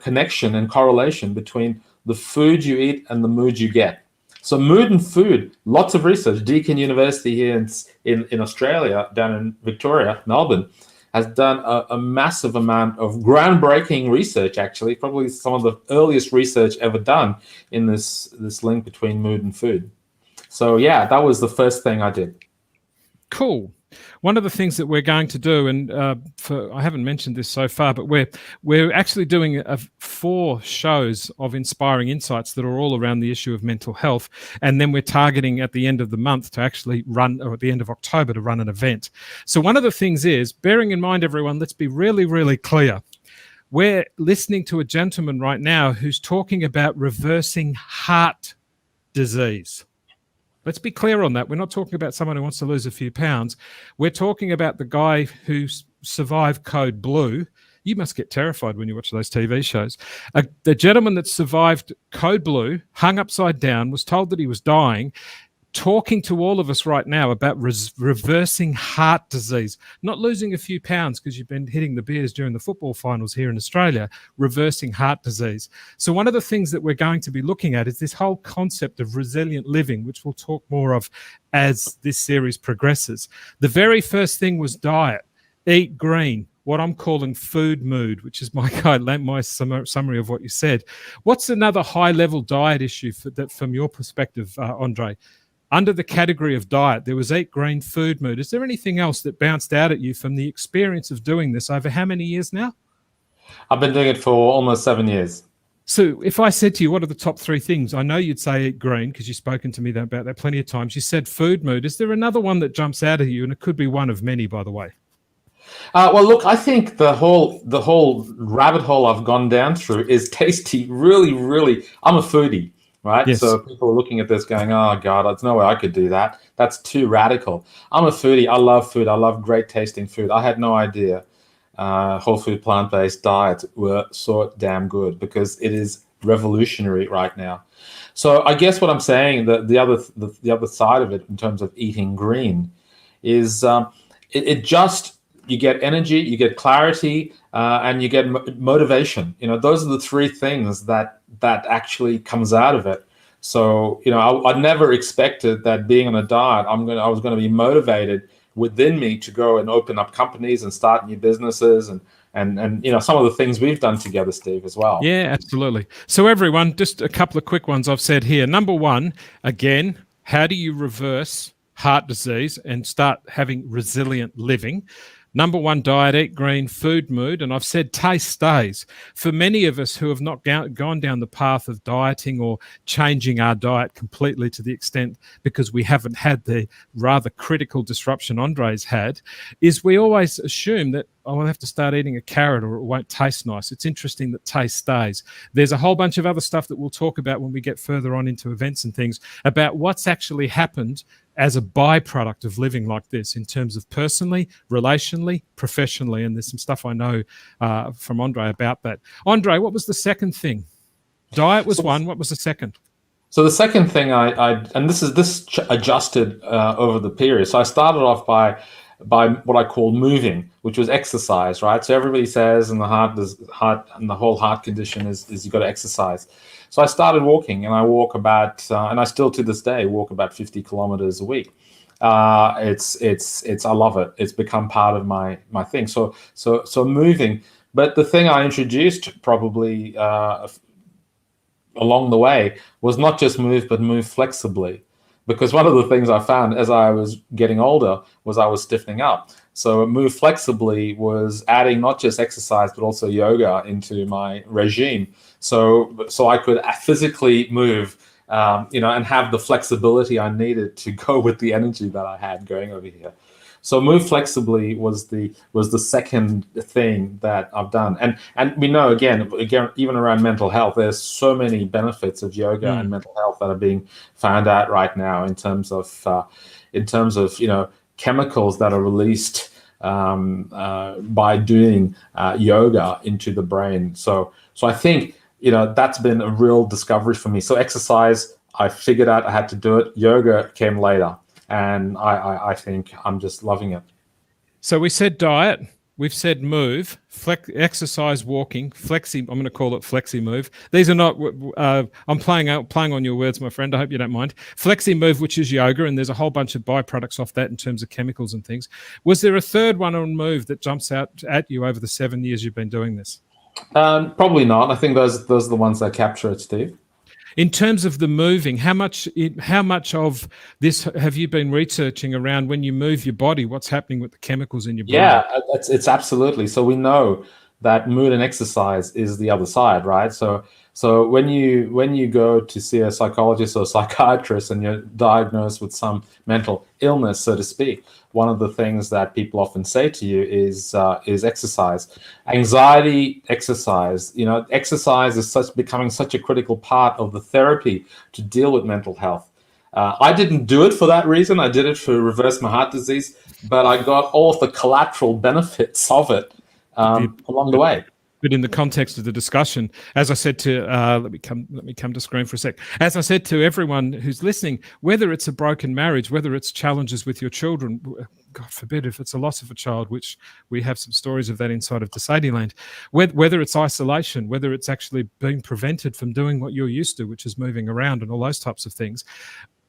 connection and correlation between the food you eat and the mood you get. So mood and food, lots of research. Deakin University here in Australia, down in Victoria, Melbourne, has done a massive amount of groundbreaking research, actually, probably some of the earliest research ever done in this link between mood and food. So yeah, that was the first thing I did. Cool. One of the things that we're going to do, and I haven't mentioned this so far, but we're actually doing 4 shows of inspiring insights that are all around the issue of mental health, and then we're targeting at the end of the month to actually run, or at the end of October, to run an event. So one of the things is, bearing in mind, everyone, let's be really, really clear. We're listening to a gentleman right now who's talking about reversing heart disease. Let's be clear on that. We're not talking about someone who wants to lose a few pounds. We're talking about the guy who survived Code Blue. You must get terrified when you watch those TV shows. The gentleman that survived Code Blue, hung upside down, was told that he was dying, talking to all of us right now about reversing heart disease, not losing a few pounds because you've been hitting the beers during the football finals here in Australia, reversing heart disease. So one of the things that we're going to be looking at is this whole concept of resilient living, which we'll talk more of as this series progresses. The very first thing was diet, eat green, what I'm calling food mood, which is my summary of what you said. What's another high-level diet issue from your perspective, Andre? Under the category of diet, there was eat green, food mood. Is there anything else that bounced out at you from the experience of doing this over how many years now? I've been doing it for almost 7 years. So if I said to you, what are the top 3 things? I know you'd say eat green because you've spoken to me about that plenty of times. You said food mood. Is there another one that jumps out at you? And it could be one of many, by the way. Well, look, I think the whole rabbit hole I've gone down through is tasty. Really, really, I'm a foodie. Right? Yes. So people are looking at this going, oh, God, there's no way I could do that. That's too radical. I'm a foodie. I love food. I love great tasting food. I had no idea whole food plant-based diets were so damn good, because it is revolutionary right now. So I guess what I'm saying, the other side of it in terms of eating green is you get energy, you get clarity, and you get motivation. Those are the 3 things that actually comes out of it. So, I never expected that being on a diet, I was going to be motivated within me to go and open up companies and start new businesses and some of the things we've done together, Steve, as well. Yeah, absolutely. So everyone, just a couple of quick ones I've said here. Number one, again, how do you reverse heart disease and start having resilient living? Number one, diet, eat green, food, mood. And I've said taste stays. For many of us who have not gone down the path of dieting or changing our diet completely to the extent because we haven't had the rather critical disruption Andre's had, is we always assume that, I'll have to start eating a carrot or it won't taste nice. It's interesting that taste stays. There's a whole bunch of other stuff that we'll talk about when we get further on into events and things about what's actually happened as a byproduct of living like this in terms of personally, relationally, professionally. And there's some stuff I know from Andre about that. Andre, what was the second thing? Diet was one. What was the second? So the second thing this adjusted over the period. So I started off by what I call moving, which was exercise, right? So everybody says in the heart and the whole heart condition is you've got to exercise. So I started walking, and I walk about, and I still to this day walk about 50 kilometers a week. I love it. It's become part of my thing. So moving. But the thing I introduced probably along the way was not just move, but move flexibly. Because one of the things I found as I was getting older was I was stiffening up. So move flexibly was adding not just exercise, but also yoga into my regime. So I could physically move, and have the flexibility I needed to go with the energy that I had going over here. So move flexibly was the second thing that I've done. And we know, again, even around mental health, there's so many benefits of yoga and mental health that are being found out right now in terms of chemicals that are released by doing yoga into the brain. So I think, that's been a real discovery for me. So exercise, I figured out I had to do it. Yoga came later. And I think I'm just loving it. So we said diet, we've said move, exercise, walking, flexi. I'm going to call it flexi move. These are not. I'm playing on your words, my friend. I hope you don't mind. Flexi move, which is yoga, and there's a whole bunch of byproducts off that in terms of chemicals and things. Was there a third one on move that jumps out at you over the 7 years you've been doing this? Probably not. I think those are the ones that capture it, Steve. In terms of the moving, how much of this have you been researching around when you move your body? What's happening with the chemicals in your body? Yeah, it's absolutely. So we know that mood and exercise is the other side, right? So when you go to see a psychologist or psychiatrist and you're diagnosed with some mental illness, so to speak, one of the things that people often say to you is exercise. Anxiety, exercise. Exercise is becoming such a critical part of the therapy to deal with mental health. I didn't do it for that reason. I did it to reverse my heart disease, but I got all of the collateral benefits of it along the way. But in the context of the discussion, as I said to, let me come to screen for a sec. As I said to everyone who's listening, whether it's a broken marriage, whether it's challenges with your children, God forbid if it's a loss of a child, which we have some stories of that inside of Zantideha, whether it's isolation, whether it's actually being prevented from doing what you're used to, which is moving around and all those types of things.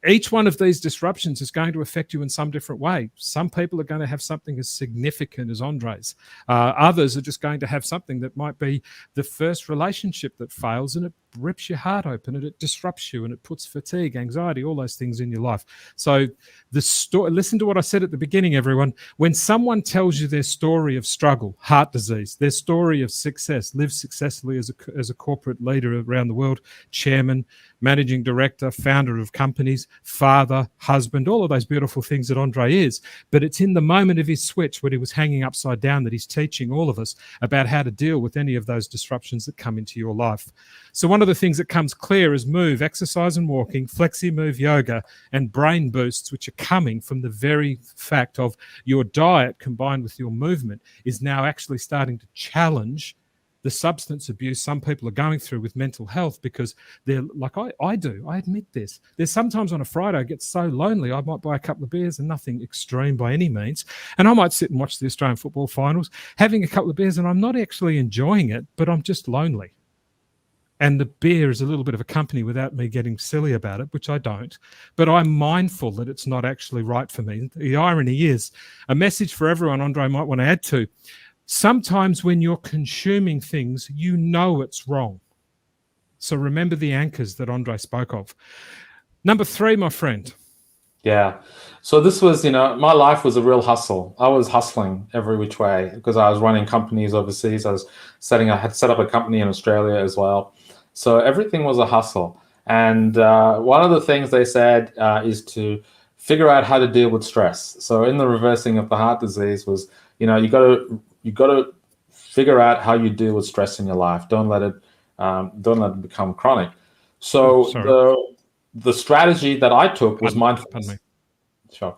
Each one of these disruptions is going to affect you in some different way. Some people are going to have something as significant as Andre's. Others are just going to have something that might be the first relationship that fails and it rips your heart open and it disrupts you and it puts fatigue, anxiety, all those things in your life. So listen to what I said at the beginning, everyone. When someone tells you their story of struggle, heart disease, their story of success, live successfully as a corporate leader around the world, chairman, managing director, founder of companies, father, husband, all of those beautiful things that Andre is. But it's in the moment of his switch when he was hanging upside down that he's teaching all of us about how to deal with any of those disruptions that come into your life. So one of the things that comes clear is move, exercise and walking, flexi move yoga, and brain boosts, which are coming from the very fact of your diet combined with your movement is now actually starting to challenge the substance abuse some people are going through with mental health, because they're like I do. I admit this. There's sometimes on a Friday I get so lonely I might buy a couple of beers, and nothing extreme by any means, and I might sit and watch the Australian football finals having a couple of beers, and I'm not actually enjoying it, but I'm just lonely. and the beer is a little bit of a company without me getting silly about it, which I don't, but I'm mindful that it's not actually right for me. The irony is, a message for everyone Andre might want to add to, sometimes when you're consuming things, you know it's wrong. So remember the anchors that Andre spoke of. Number 3, my friend. Yeah. So this was, my life was a real hustle. I was hustling every which way because I was running companies overseas. I had set up a company in Australia as well. So everything was a hustle. And one of the things they said is to figure out how to deal with stress. So in the reversing of the heart disease was, you got to figure out how you deal with stress in your life. Don't let it become chronic. So the strategy that I took was mindfulness. Pardon me. Sure.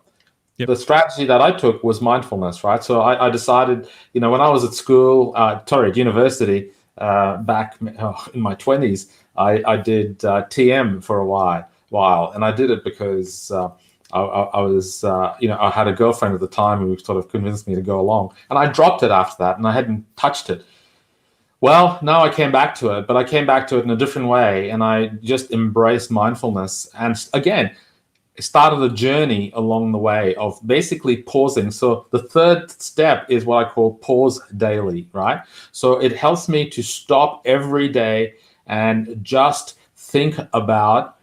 Yep. The strategy that I took was mindfulness, right? So I decided, when I was at university, back in my 20s, I did TM for a while, and I did it because I was, I had a girlfriend at the time who sort of convinced me to go along, and I dropped it after that, and I hadn't touched it. Well, now I came back to it, but I came back to it in a different way, and I just embraced mindfulness. And again, started a journey along the way of basically pausing. So the third step is what I call pause daily, right? So it helps me to stop every day and just think about,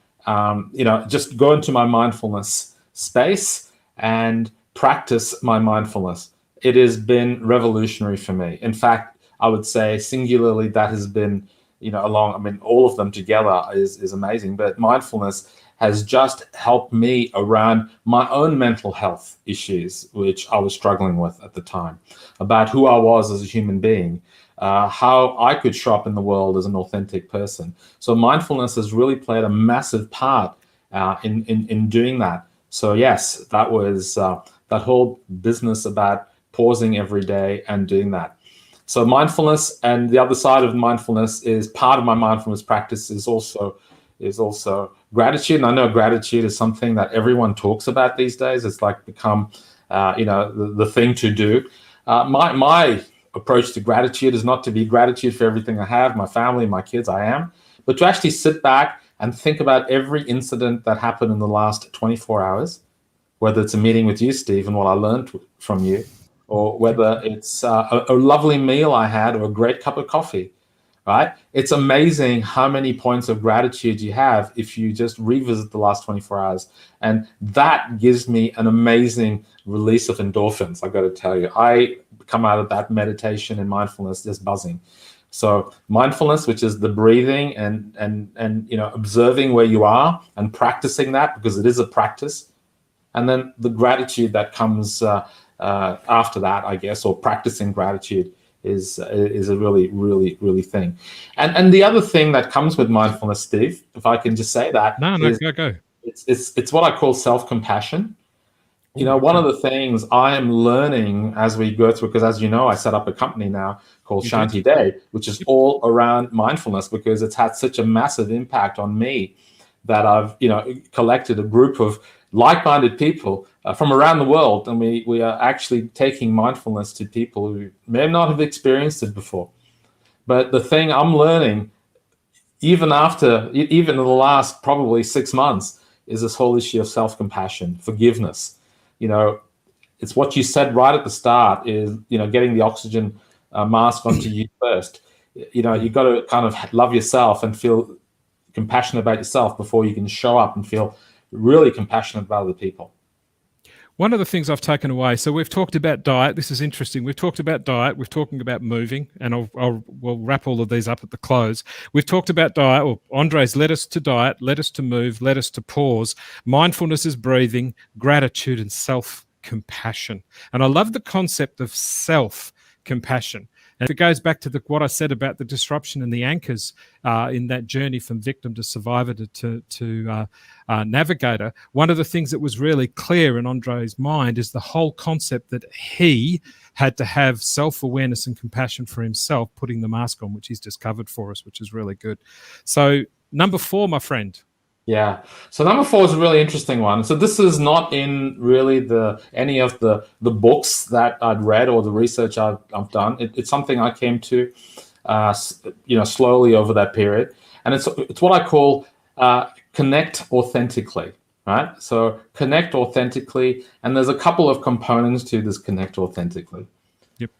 just go into my mindfulness space and practice my mindfulness. It has been revolutionary for me. In fact, I would say singularly that has been, all of them together is amazing. But mindfulness has just helped me around my own mental health issues, which I was struggling with at the time, about who I was as a human being, how I could show up in the world as an authentic person. So mindfulness has really played a massive part in doing that. So yes, that was that whole business about pausing every day and doing that. So mindfulness, and the other side of mindfulness is part of my mindfulness practice is also gratitude. And I know gratitude is something that everyone talks about these days. It's like become, the thing to do. My approach to gratitude is not to be gratitude for everything I have, my family, my kids, I am, but to actually sit back and think about every incident that happened in the last 24 hours, whether it's a meeting with you, Steve, and what I learned from you, or whether it's a lovely meal I had or a great cup of coffee, right? It's amazing how many points of gratitude you have if you just revisit the last 24 hours. And that gives me an amazing release of endorphins, I got to tell you. I come out of that meditation and mindfulness just buzzing. So mindfulness, which is the breathing and observing where you are and practicing that, because it is a practice. And then the gratitude that comes after that, I guess, or practicing gratitude is a really, really, really thing. And the other thing that comes with mindfulness, Steve, if I can just say that, Go. It's what I call self-compassion. One of the things I am learning as we go through, because as you know, I set up a company now called Zantideha, which is all around mindfulness, because it's had such a massive impact on me that I've collected a group of like-minded people from around the world, and we are actually taking mindfulness to people who may not have experienced it before. But the thing I'm learning, even in the last probably 6 months, is this whole issue of self-compassion, forgiveness. It's what you said right at the start is, getting the oxygen mask onto you first. You got to kind of love yourself and feel compassionate about yourself before you can show up and feel really compassionate about other people. One of the things I've taken away, so we've talked about diet. This is interesting. We've talked about diet. We're talking about moving, and we'll wrap all of these up at the close. We've talked about diet. Well, Andre's led us to diet, led us to move, led us to pause. Mindfulness is breathing, gratitude, and self-compassion. And I love the concept of self-compassion. And it goes back to what I said about the disruption and the anchors in that journey from victim to survivor to navigator. One of the things that was really clear in Andre's mind is the whole concept that he had to have self-awareness and compassion for himself, putting the mask on, which he's discovered for us, which is really good. So number 4, my friend. Yeah. So number 4 is a really interesting one. So this is not in really any of the books that I'd read or the research I've done. It's something I came to, slowly over that period. and it's what I call connect authentically, right? So connect authentically, and there's a couple of components to this connect authentically. Yep.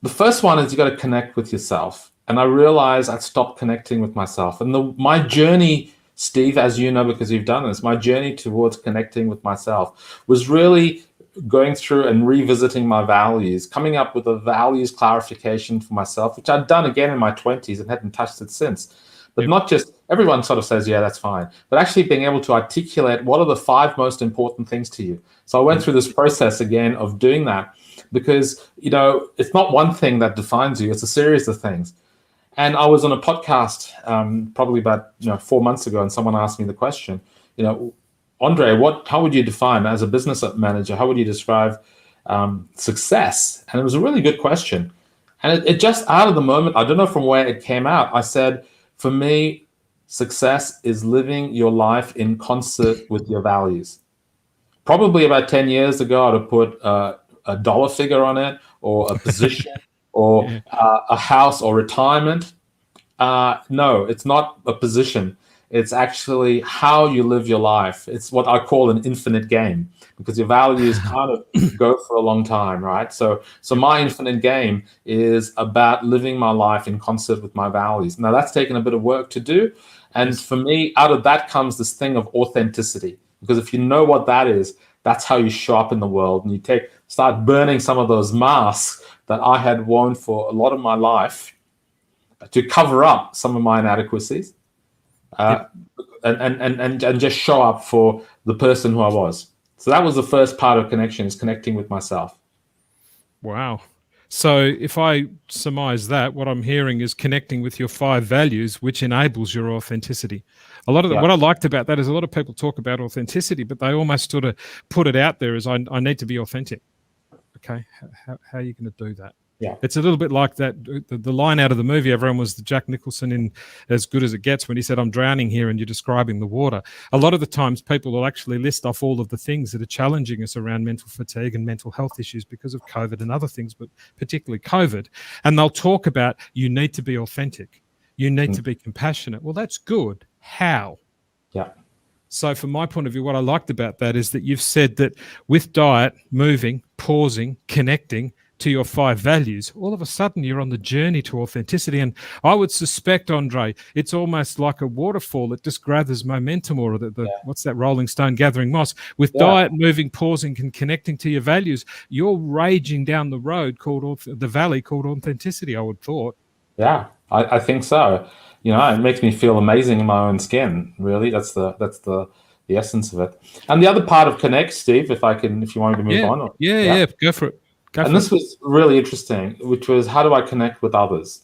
The first one is you got to connect with yourself, and I realized I'd stopped connecting with myself, and my journey, Steve, as you know, because you've done this, my journey towards connecting with myself was really going through and revisiting my values, coming up with a values clarification for myself, which I'd done again in my 20s and hadn't touched it since. But not just, everyone sort of says, yeah, that's fine, but actually being able to articulate what are the 5 most important things to you. So I went through this process again of doing that, because, you know, it's not one thing that defines you, it's a series of things. And I was on a podcast probably about 4 months ago, and someone asked me the question, Andre, how would you define, as a business manager, how would you describe success? And it was a really good question. And it just out of the moment, I don't know from where it came out, I said, for me, success is living your life in concert with your values. Probably about 10 years ago, I'd have put a dollar figure on it, or a position, or a house, or retirement. No, it's not a position. It's actually how you live your life. It's what I call an infinite game, because your values kind of go for a long time, right? So my infinite game is about living my life in concert with my values. Now, that's taken a bit of work to do. And for me, out of that comes this thing of authenticity, because if you know what that is, that's how you show up in the world. And you start burning some of those masks that I had worn for a lot of my life to cover up some of my inadequacies. And just show up for the person who I was. So that was the first part of connection, is connecting with myself. Wow. So if I surmise that, what I'm hearing is connecting with your 5 values, which enables your authenticity. What I liked about that is a lot of people talk about authenticity, but they almost sort of put it out there as I need to be authentic. Okay, how are you going to do that? Yeah, it's a little bit like that. The line out of the movie, everyone, was the Jack Nicholson in As Good as It Gets, when he said, "I'm drowning here," and you're describing the water. A lot of the times, people will actually list off all of the things that are challenging us around mental fatigue and mental health issues because of COVID and other things, but particularly COVID. And they'll talk about, you need to be authentic, you need to be compassionate. Well, that's good. How? Yeah. So from my point of view, what I liked about that is that you've said that with diet, moving, pausing, connecting to your 5 values, all of a sudden you're on the journey to authenticity. And I would suspect, Andre, it's almost like a waterfall that just gathers momentum, or what's that, rolling stone gathering moss. With diet, moving, pausing, and connecting to your values, you're raging down the road the valley called authenticity, I would thought. Yeah, I think so. It makes me feel amazing in my own skin. Really, that's the essence of it. And the other part of connect, Steve, if you want to move on. Go for it. This was really interesting, which was, how do I connect with others,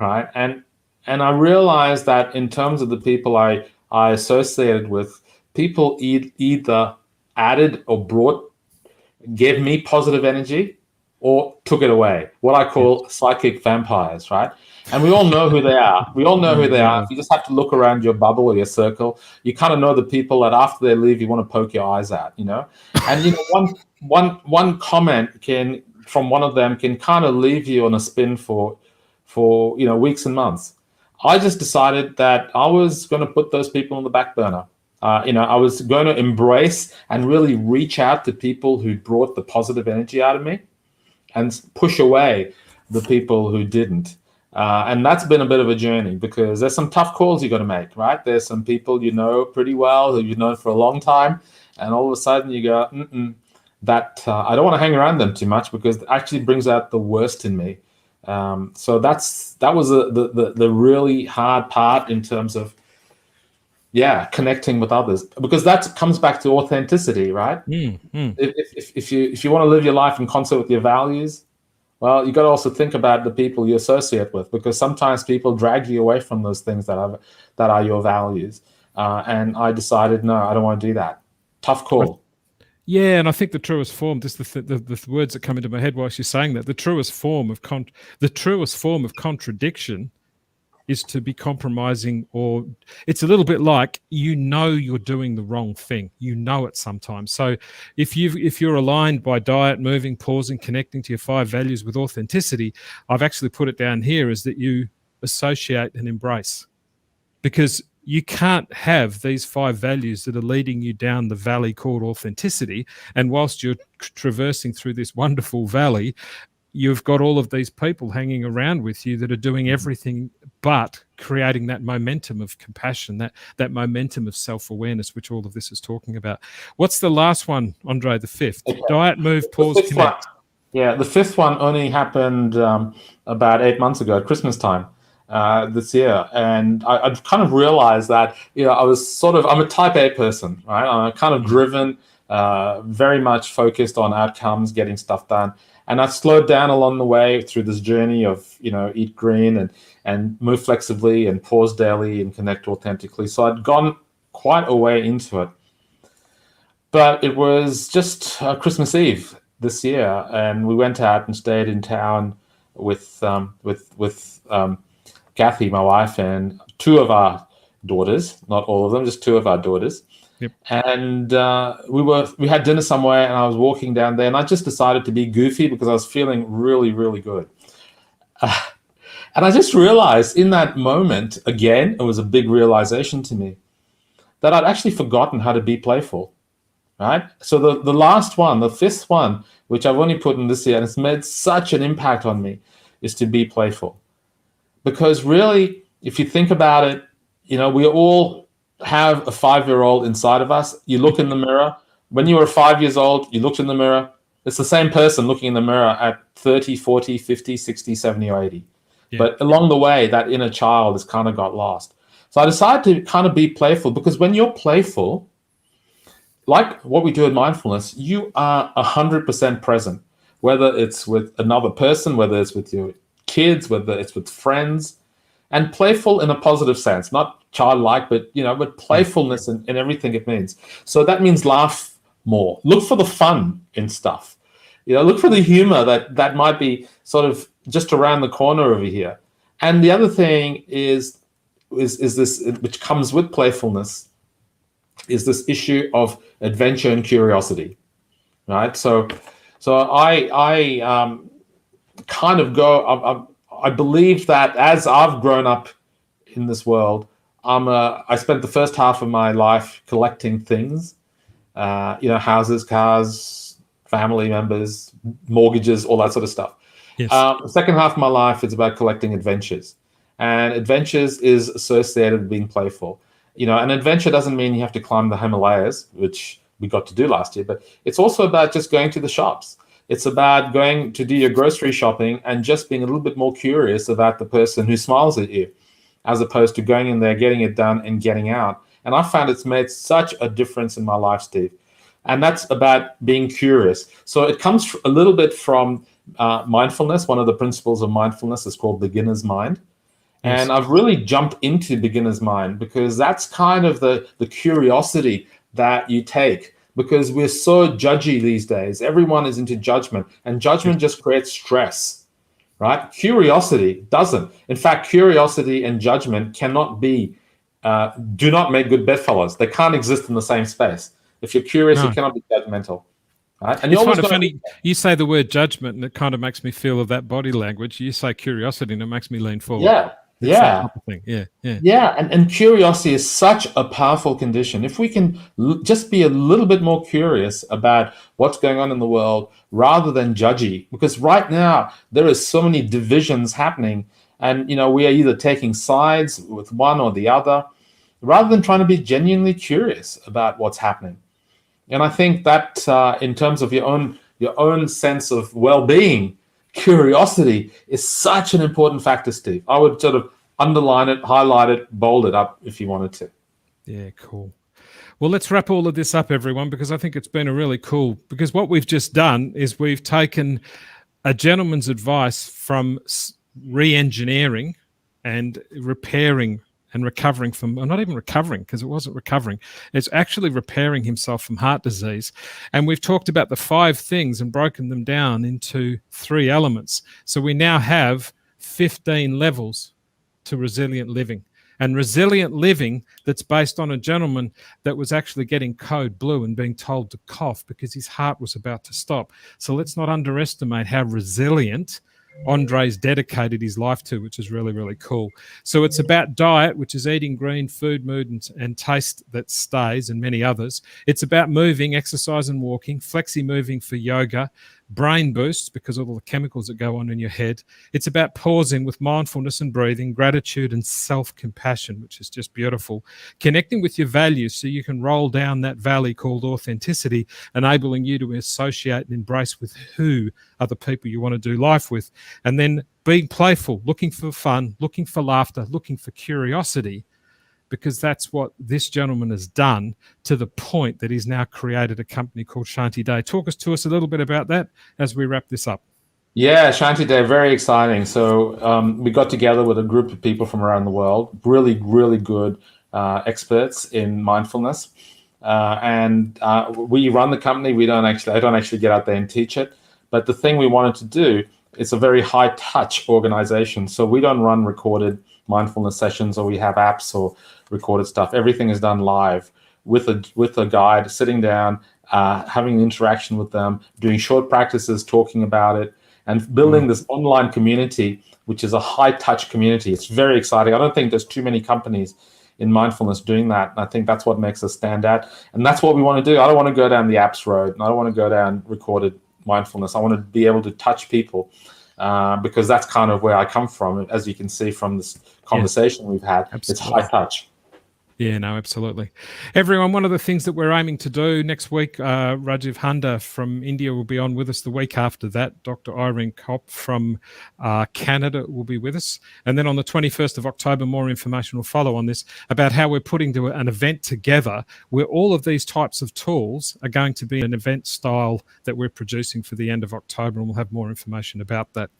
right? And I realized that in terms of the people I associated with, people either added or gave me positive energy, or took it away. What I call psychic vampires, right? And we all know who they are. If you just have to look around your bubble or your circle, you kind of know the people that after they leave, you want to poke your eyes out, And one comment from one of them can kind of leave you on a spin for weeks and months. I just decided that I was going to put those people on the back burner. I was going to embrace and really reach out to people who brought the positive energy out of me, and push away the people who didn't. And that's been a bit of a journey, because there's some tough calls you got to make, right? There's some people you know pretty well, who you've known for a long time, and all of a sudden you go, I don't want to hang around them too much, because it actually brings out the worst in me. So that was the really hard part in terms of connecting with others, because that comes back to authenticity, right? If you want to live your life in concert with your values, well, you got to also think about the people you associate with, because sometimes people drag you away from those things that are your values. And I decided, no, I don't want to do that. Tough call. Yeah, and I think the truest form, just the words that come into my head whilst you're saying that, the truest form of contradiction is to be compromising, or it's a little bit like, you're doing the wrong thing. It sometimes. So if you're aligned by diet, moving, pausing, connecting to your 5 values with authenticity, I've actually put it down here, is that you associate and embrace. because you can't have these 5 values that are leading you down the valley called authenticity. And whilst you're traversing through this wonderful valley, you've got all of these people hanging around with you that are doing everything but creating that momentum of compassion, that momentum of self-awareness, which all of this is talking about. What's the last one, Andre, the 5th? Okay. Diet, move, pause, connect. The 5th one only happened about 8 months ago at Christmas time this year. And I've kind of realized that, I'm a type A person, right? I'm kind of driven, very much focused on outcomes, getting stuff done. And I slowed down along the way through this journey of, eat green and move flexibly and pause daily and connect authentically. So I'd gone quite a way into it. But it was just Christmas Eve this year, and we went out and stayed in town with Kathy, my wife, and 2 of our daughters, not all of them, just 2 of our daughters. Yep. And we had dinner somewhere, and I was walking down there, and I just decided to be goofy because I was feeling really, really good. And I just realized in that moment, again, it was a big realization to me that I'd actually forgotten how to be playful, right? So the last one, the 5th one, which I've only put in this year, and it's made such an impact on me, is to be playful. Because really, if you think about it, we all have a 5-year-old inside of us. You look in the mirror. When you were 5 years old, you looked in the mirror. It's the same person looking in the mirror at 30, 40, 50, 60, 70, or 80. Yeah. But along the way, that inner child has kind of got lost. So I decided to kind of be playful, because when you're playful, like what we do in mindfulness, you are 100% present, whether it's with another person, whether it's with your kids, whether it's with friends. And playful in a positive sense, not childlike, but but playfulness in everything it means. So that means laugh more. Look for the fun in stuff. Look for the humor that might be sort of just around the corner over here. And the other thing is this, which comes with playfulness, is this issue of adventure and curiosity, right? So I kind of go. I believe that as I've grown up in this world, I spent the first half of my life collecting things, houses, cars, family members, mortgages, all that sort of stuff. Yes. The second half of my life is about collecting adventures, and adventures is associated with being playful. An adventure doesn't mean you have to climb the Himalayas, which we got to do last year, but it's also about just going to the shops. It's about going to do your grocery shopping and just being a little bit more curious about the person who smiles at you, as opposed to going in there, getting it done, and getting out. And I found it's made such a difference in my life, Steve. And that's about being curious. So it comes a little bit from mindfulness. One of the principles of mindfulness is called beginner's mind. Yes. And I've really jumped into beginner's mind because that's kind of the curiosity that you take. Because we're so judgy these days. Everyone is into judgment, and judgment just creates stress, right? Curiosity doesn't. In fact, curiosity and judgment cannot be, do not make good bedfellows. They can't exist in the same space. If you're curious, you cannot be judgmental, right? And it's kind of funny. You say the word judgment, and it kind of makes me feel of that body language. You say curiosity, and it makes me lean forward. Yeah. It's that type of thing. Yeah. And curiosity is such a powerful condition. If we can just be a little bit more curious about what's going on in the world rather than judgy, because right now there is so many divisions happening, and we are either taking sides with one or the other rather than trying to be genuinely curious about what's happening. And I think that in terms of your own sense of well-being, curiosity is such an important factor, Steve. I would sort of underline it, highlight it, bold it up if you wanted to. Yeah, cool. Well, let's wrap all of this up, everyone, because I think it's been a really cool, because what we've just done is we've taken a gentleman's advice from re-engineering and repairing and recovering from, well, not even recovering, because it wasn't recovering. It's actually repairing himself from heart disease. And we've talked about the 5 things and broken them down into 3 elements. So we now have 15 levels to resilient living. And resilient living that's based on a gentleman that was actually getting code blue and being told to cough because his heart was about to stop. So let's not underestimate how resilient Andre's dedicated his life to, which is really, really cool. So it's about diet, which is eating green food, mood, and taste that stays, and many others. It's about moving, exercise and walking, flexi moving for yoga, brain boosts because of all the chemicals that go on in your head. It's about pausing with mindfulness and breathing, gratitude and self-compassion, which is just beautiful. Connecting with your values so you can roll down that valley called authenticity, enabling you to associate and embrace with who are the people you want to do life with. And then being playful, looking for fun, looking for laughter, looking for curiosity, because that's what this gentleman has done to the point that he's now created a company called Zantideha. Talk to us a little bit about that as we wrap this up. Yeah, Zantideha, very exciting. So we got together with a group of people from around the world, really, really good experts in mindfulness. And we run the company. I don't actually get out there and teach it. But the thing we wanted to do, it's a very high touch organization. So we don't run recorded mindfulness sessions, or we have apps or recorded stuff. Everything is done live with a guide, sitting down, having an interaction with them, doing short practices, talking about it, and building this online community, which is a high touch community. It's very exciting. I don't think there's too many companies in mindfulness doing that. And I think that's what makes us stand out. And that's what we want to do. I don't want to go down the apps road. And I don't want to go down recorded mindfulness. I want to be able to touch people because that's kind of where I come from. As you can see from this conversation we've had, Absolutely. It's high touch. Yeah, no, absolutely. Everyone, one of the things that we're aiming to do next week, Rajiv Handa from India will be on with us. The week after that, Dr. Irene Kopp from Canada will be with us. And then on the 21st of October, more information will follow on this about how we're putting an event together where all of these types of tools are going to be an event style that we're producing for the end of October, and we'll have more information about that.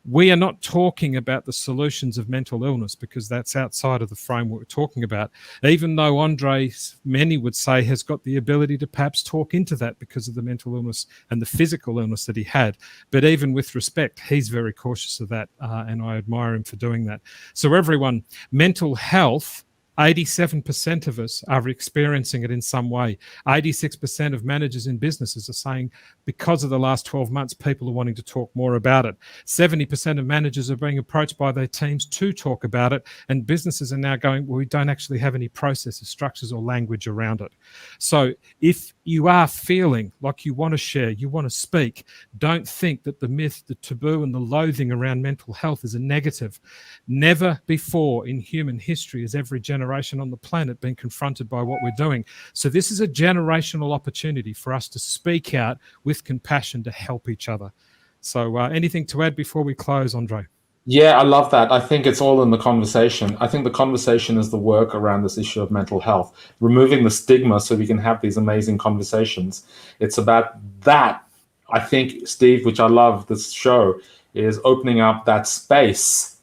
We are not talking about the solutions of mental illness because that's outside of the framework we're talking about. Even though Andre, many would say, has got the ability to perhaps talk into that because of the mental illness and the physical illness that he had. But even with respect, he's very cautious of that, and I admire him for doing that. So everyone, mental health, 87% of us are experiencing it in some way. 86% of managers in businesses are saying because of the last 12 months, people are wanting to talk more about it. 70% of managers are being approached by their teams to talk about it, and businesses are now going, well, we don't actually have any processes, structures, or language around it. So if you are feeling like you want to share, you want to speak, don't think that the myth, the taboo, and the loathing around mental health is a negative. Never before in human history has every generation on the planet been confronted by what we're doing. So this is a generational opportunity for us to speak out with compassion to help each other. So anything to add before we close, Andre? Yeah, I love that. I think it's all in the conversation. I think the conversation is the work around this issue of mental health, removing the stigma so we can have these amazing conversations. It's about that. I think, Steve, which I love this show, is opening up that space,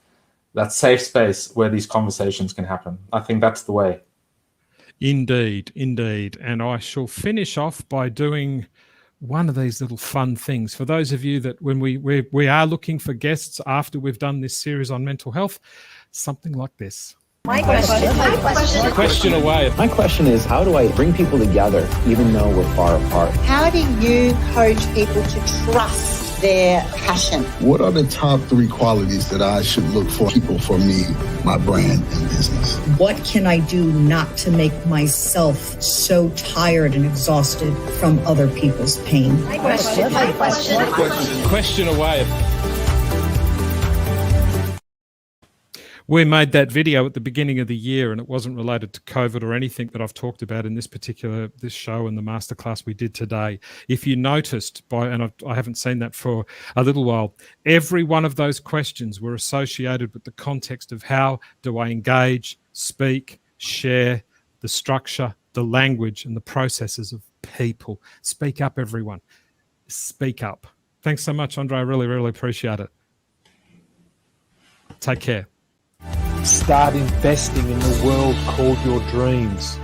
that safe space where these conversations can happen. I think that's the way. Indeed, indeed. And I shall finish off by doing one of these little fun things. For those of you that when we are looking for guests after we've done this series on mental health, something like this. My question. Question away. My question is, how do I bring people together even though we're far apart? How do you coach people to trust their passion? What are the top 3 qualities that I should look for people for me, my brand and business? What can I do not to make myself so tired and exhausted from other people's pain? My question. Question away. We made that video at the beginning of the year, and it wasn't related to COVID or anything that I've talked about in this show and the masterclass we did today. If you noticed, and I haven't seen that for a little while, every one of those questions were associated with the context of how do I engage, speak, share, the structure, the language, and the processes of people. Speak up, everyone. Speak up. Thanks so much, Andre. I really, really appreciate it. Take care. Start investing in the world called your dreams.